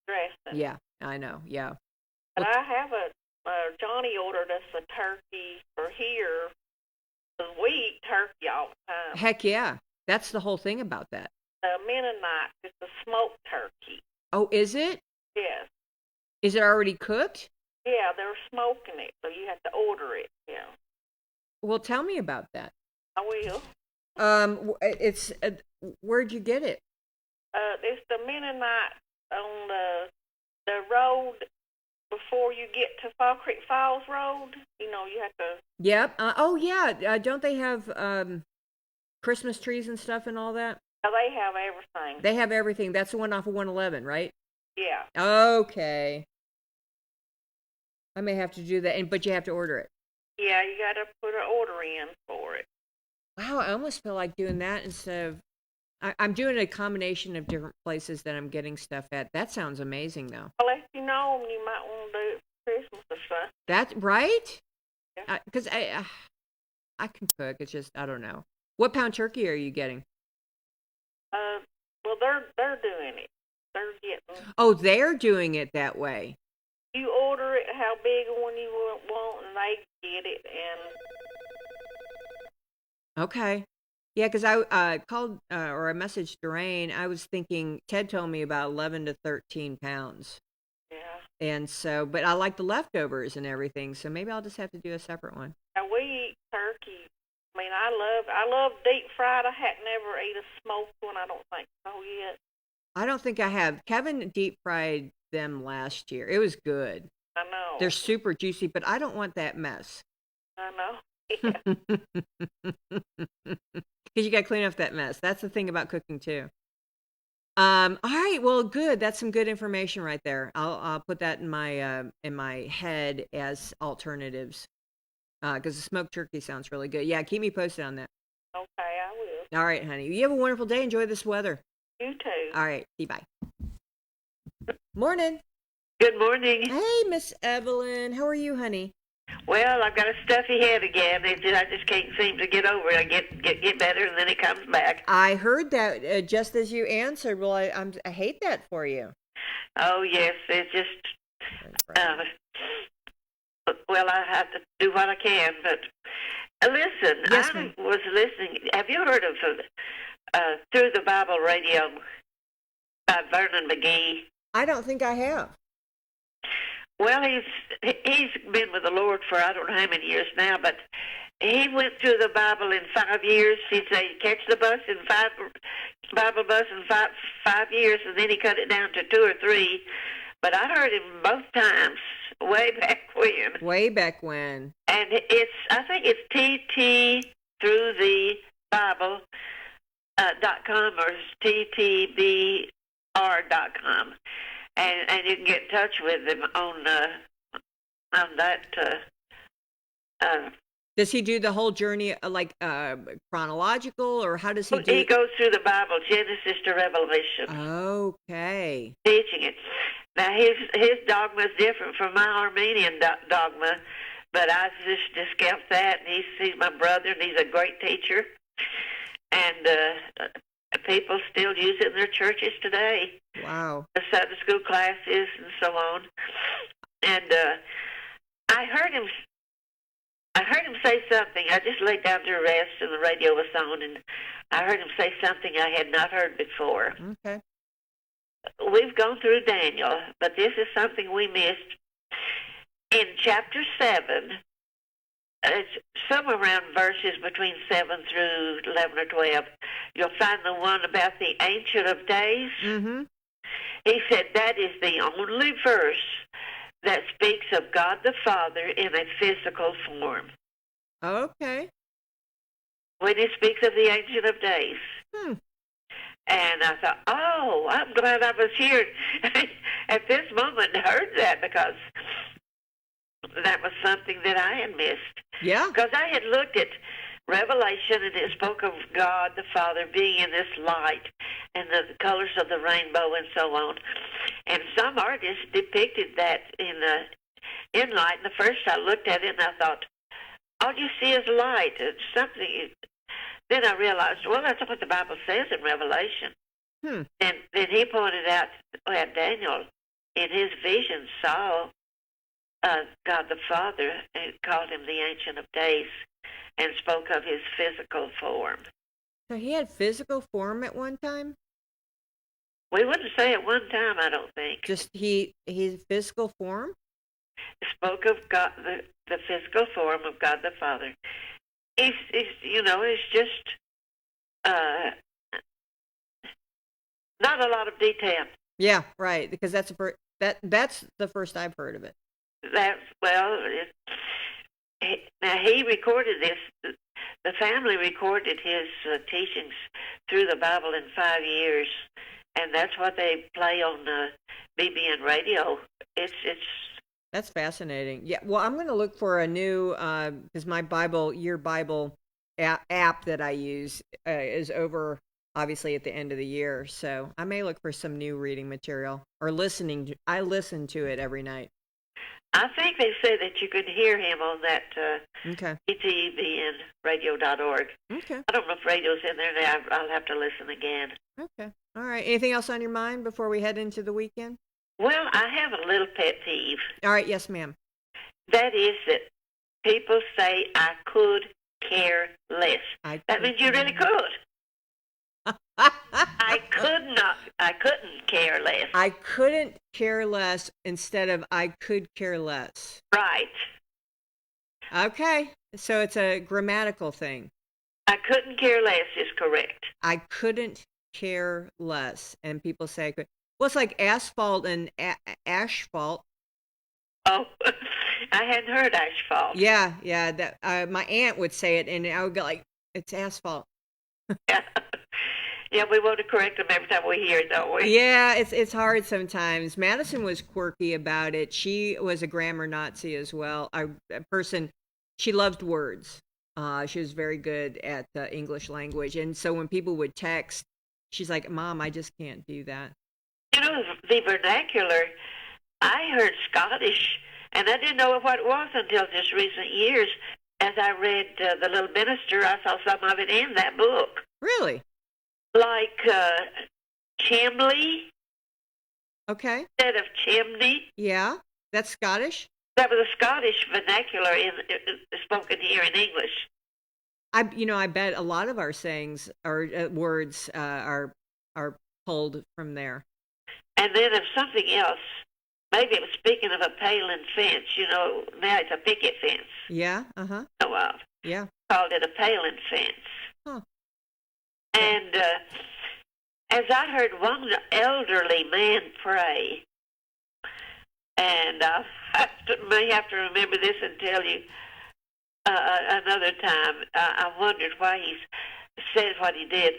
Dressing. Yeah, I know. Yeah. But I have Johnny ordered us a turkey for here. Because we eat turkey all the time. Heck yeah. That's the whole thing about that. The Mennonite, it's a smoked turkey. Oh, is it? Yes. Is it already cooked? Yeah, they're smoking it, so you have to order it. Yeah. Well, tell me about that. I will. It's where'd you get it? It's the Mennonite on the road before you get to Fall Creek Falls Road. You have to. Yep. Oh yeah. Don't they have Christmas trees and stuff and all that? Oh, they have everything. They have everything. That's the one off of 111, right? Yeah. Okay. I may have to do that, but you have to order it. Yeah, you got to put an order in for it. Wow, I almost feel like doing that instead of. I'm doing a combination of different places that I'm getting stuff at. That sounds amazing, though. I'll let you know when you might want to do it for Christmas or something. That right? Yeah. Because I can cook. It's just I don't know. What pound turkey are you getting? Well, they're doing it. They're getting. Oh, they're doing it that way. You order it how big a one you want, and they get it. And okay. Yeah, because I called or I messaged Doreen. I was thinking Ted told me about 11 to 13 pounds. Yeah. And so, but I like the leftovers and everything, so maybe I'll just have to do a separate one. Now we eat turkey. I mean, I love deep fried. I hadn't never ate a smoked one. I don't think so yet. I don't think I have. Kevin deep fried them last year. It was good. I know. They're super juicy, but I don't want that mess. I know. Because you got to clean up that mess. That's the thing about cooking too. All right, well, good. That's some good information right there. I'll put that in my head as alternatives. Because the smoked turkey sounds really good. Yeah, keep me posted on that. Okay, I will. All right, honey. You have a wonderful day. Enjoy this weather. You too. All right. See you. Bye. Morning. Good morning. Hey, Miss Evelyn. How are you, honey? Well, I've got a stuffy head again. I just can't seem to get over it. I get better, and then it comes back. I heard that just as you answered. Well, I hate that for you. Oh, yes. It's just... well, I have to do what I can, but listen, yes, I was listening. Have you heard of Through the Bible Radio by Vernon McGee? I don't think I have. Well, he's been with the Lord for I don't know how many years now, but he went through the Bible in 5 years. He'd say catch the bus in Bible bus in 5 years, and then he cut it down to 2 or 3. But I heard him both times, way back when. Way back when. And I think it's TT through the Bible .com or TTBR.com, and you can get in touch with him on that. Does he do the whole journey chronological, or how does he do He goes through the Bible, Genesis to Revelation. Okay. Teaching it. Now, his dogma is different from my Armenian dogma, but I just discount that. And he's my brother, and he's a great teacher. And people still use it in their churches today. Wow. The Sunday school classes and so on. And I heard him say something. I just laid down to rest, and the radio was on, and I heard him say something I had not heard before. Okay. We've gone through Daniel, but this is something we missed. In chapter 7, it's somewhere around verses between 7 through 11 or 12, you'll find the one about the Ancient of Days. Mm-hmm. He said that is the only verse that speaks of God the Father in a physical form. Okay. When he speaks of the Ancient of Days. And I thought, oh, I'm glad I was here at this moment and heard that, because that was something that I had missed. Yeah. Because I had looked at Revelation, and it spoke of God the Father being in this light and the colors of the rainbow and so on. And some artists depicted that in light. And the first I looked at it, and I thought, all you see is light. It's something. Then I realized, well, that's what the Bible says in Revelation. And then he pointed out that Daniel, in his vision, saw God the Father and called him the Ancient of Days and spoke of his physical form. So he had physical form at one time? We wouldn't say at one time, I don't think. Just his physical form? Spoke of God, the physical form of God the Father. It's just not a lot of detail. Yeah, right. Because that's the first I've heard of it. Now he recorded this. The family recorded his teachings through the Bible in 5 years, and that's what they play on BBN radio. That's fascinating. Yeah, well, I'm going to look for a new, because my Bible app that I use is over, obviously, at the end of the year. So I may look for some new reading material or listening. I listen to it every night. I think they say that you could hear him on that ETVNradio.org. Okay. I don't know if radio's in there now. I'll have to listen again. Okay. All right. Anything else on your mind before we head into the weekend? Well, I have a little pet peeve. All right. Yes, ma'am. That is that people say, I could care less. That means you really could. I couldn't care less. I couldn't care less instead of I could care less. Right. Okay. So it's a grammatical thing. I couldn't care less is correct. I couldn't care less. And people say I could. Well, it's like asphalt and asphalt. Oh, I hadn't heard asphalt. Yeah. That my aunt would say it, and I would go like, it's asphalt. Yeah, we want to correct them every time we hear it, don't we? Yeah, it's hard sometimes. Madison was quirky about it. She was a grammar Nazi as well. She loved words. She was very good at the English language. And so when people would text, she's like, Mom, I just can't do that. You know, the vernacular, I heard Scottish, and I didn't know what it was until just recent years. As I read The Little Minister, I saw some of it in that book. Really? Like chimley. Okay. Instead of chimney. Yeah, that's Scottish. That was a Scottish vernacular spoken here in English. I bet a lot of our sayings or words are pulled from there. And then of something else, maybe it was speaking of a paling fence. Now it's a picket fence. Yeah. Uh-huh. Know of. Yeah. Called it a paling fence. Huh. And as I heard one elderly man pray, and I may have to remember this and tell you another time. I wondered why he said what he did.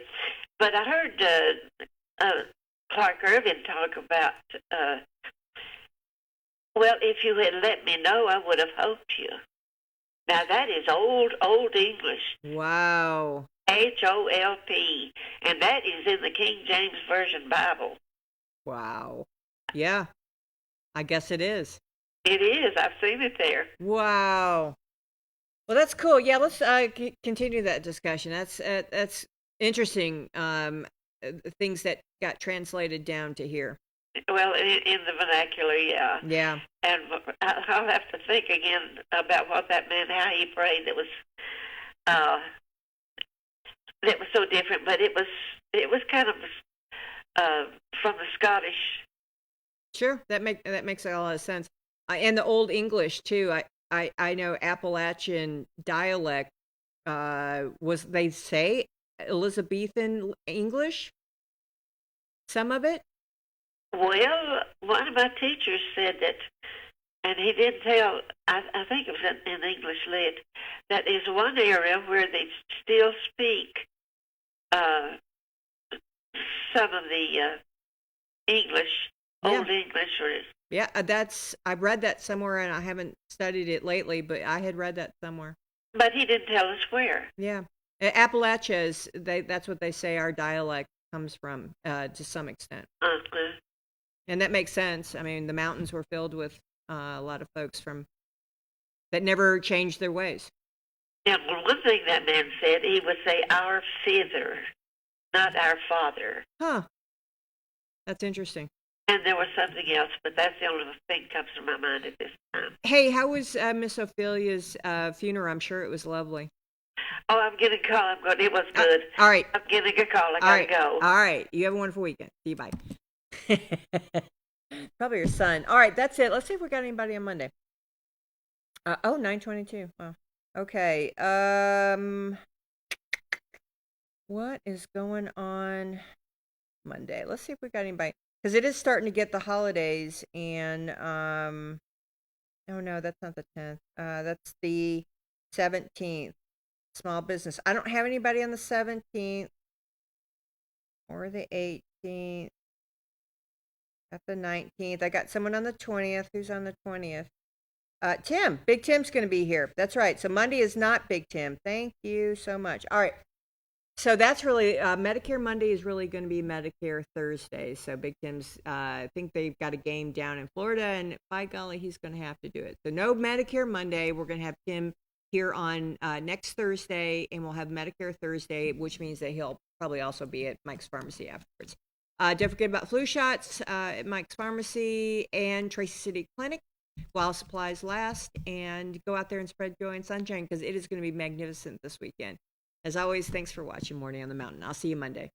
But I heard Clark Irvin talk about, well, if you had let me know, I would have helped you. Now, that is old English. Wow. HOLP. And that is in the King James Version Bible. Wow. Yeah. I guess it is. It is. I've seen it there. Wow. Well, that's cool. Yeah, let's continue that discussion. That's interesting. Things that got translated down to here. Well, in the vernacular, yeah. Yeah. And I'll have to think again about what that meant, how he prayed. That was so different, but it was kind of from the Scottish. Sure, that makes a lot of sense. And the Old English too. I know Appalachian dialect was, they say, Elizabethan English. Some of it. Well, one of my teachers said that, and he did tell, I think it was in English Lit, that is one area where they still speak some of the English, Old English. Yeah, I've read that somewhere, and I haven't studied it lately, but I had read that somewhere. But he didn't tell us where. Yeah. Appalachia that's what they say our dialect comes from, to some extent. Uh-huh. And that makes sense. I mean, the mountains were filled with a lot of folks that never changed their ways. Yeah, well, one thing that man said, he would say, our Father, not our Father. Huh. That's interesting. And there was something else, but that's the only thing that comes to my mind at this time. Hey, how was Miss Ophelia's funeral? I'm sure it was lovely. Oh, I'm getting a call. It was good. All right. I'm getting a call. I gotta go. All right. You have a wonderful weekend. See you. Bye. Probably your son. All right, that's it. Let's see if we got anybody on Monday. 9:22. Wow. Okay. What is going on Monday? Let's see if we got anybody, because it is starting to get the holidays, and oh no, that's not the 10th. That's the 17th. Small business. I don't have anybody on the 17th or the 18th. At the 19th. I got someone on the 20th. Who's on the 20th? Tim. Big Tim's going to be here. That's right. So Monday is not Big Tim. Thank you so much. All right. So that's really, Medicare Monday is really going to be Medicare Thursday. So Big Tim's, I think they've got a game down in Florida, and by golly, he's going to have to do it. So no Medicare Monday. We're going to have Tim here on next Thursday, and we'll have Medicare Thursday, which means that he'll probably also be at Mike's Pharmacy afterwards. Don't forget about flu shots at Mike's Pharmacy and Tracy City Clinic while supplies last. And go out there and spread joy and sunshine, because it is going to be magnificent this weekend. As always, thanks for watching Morning on the Mountain. I'll see you Monday.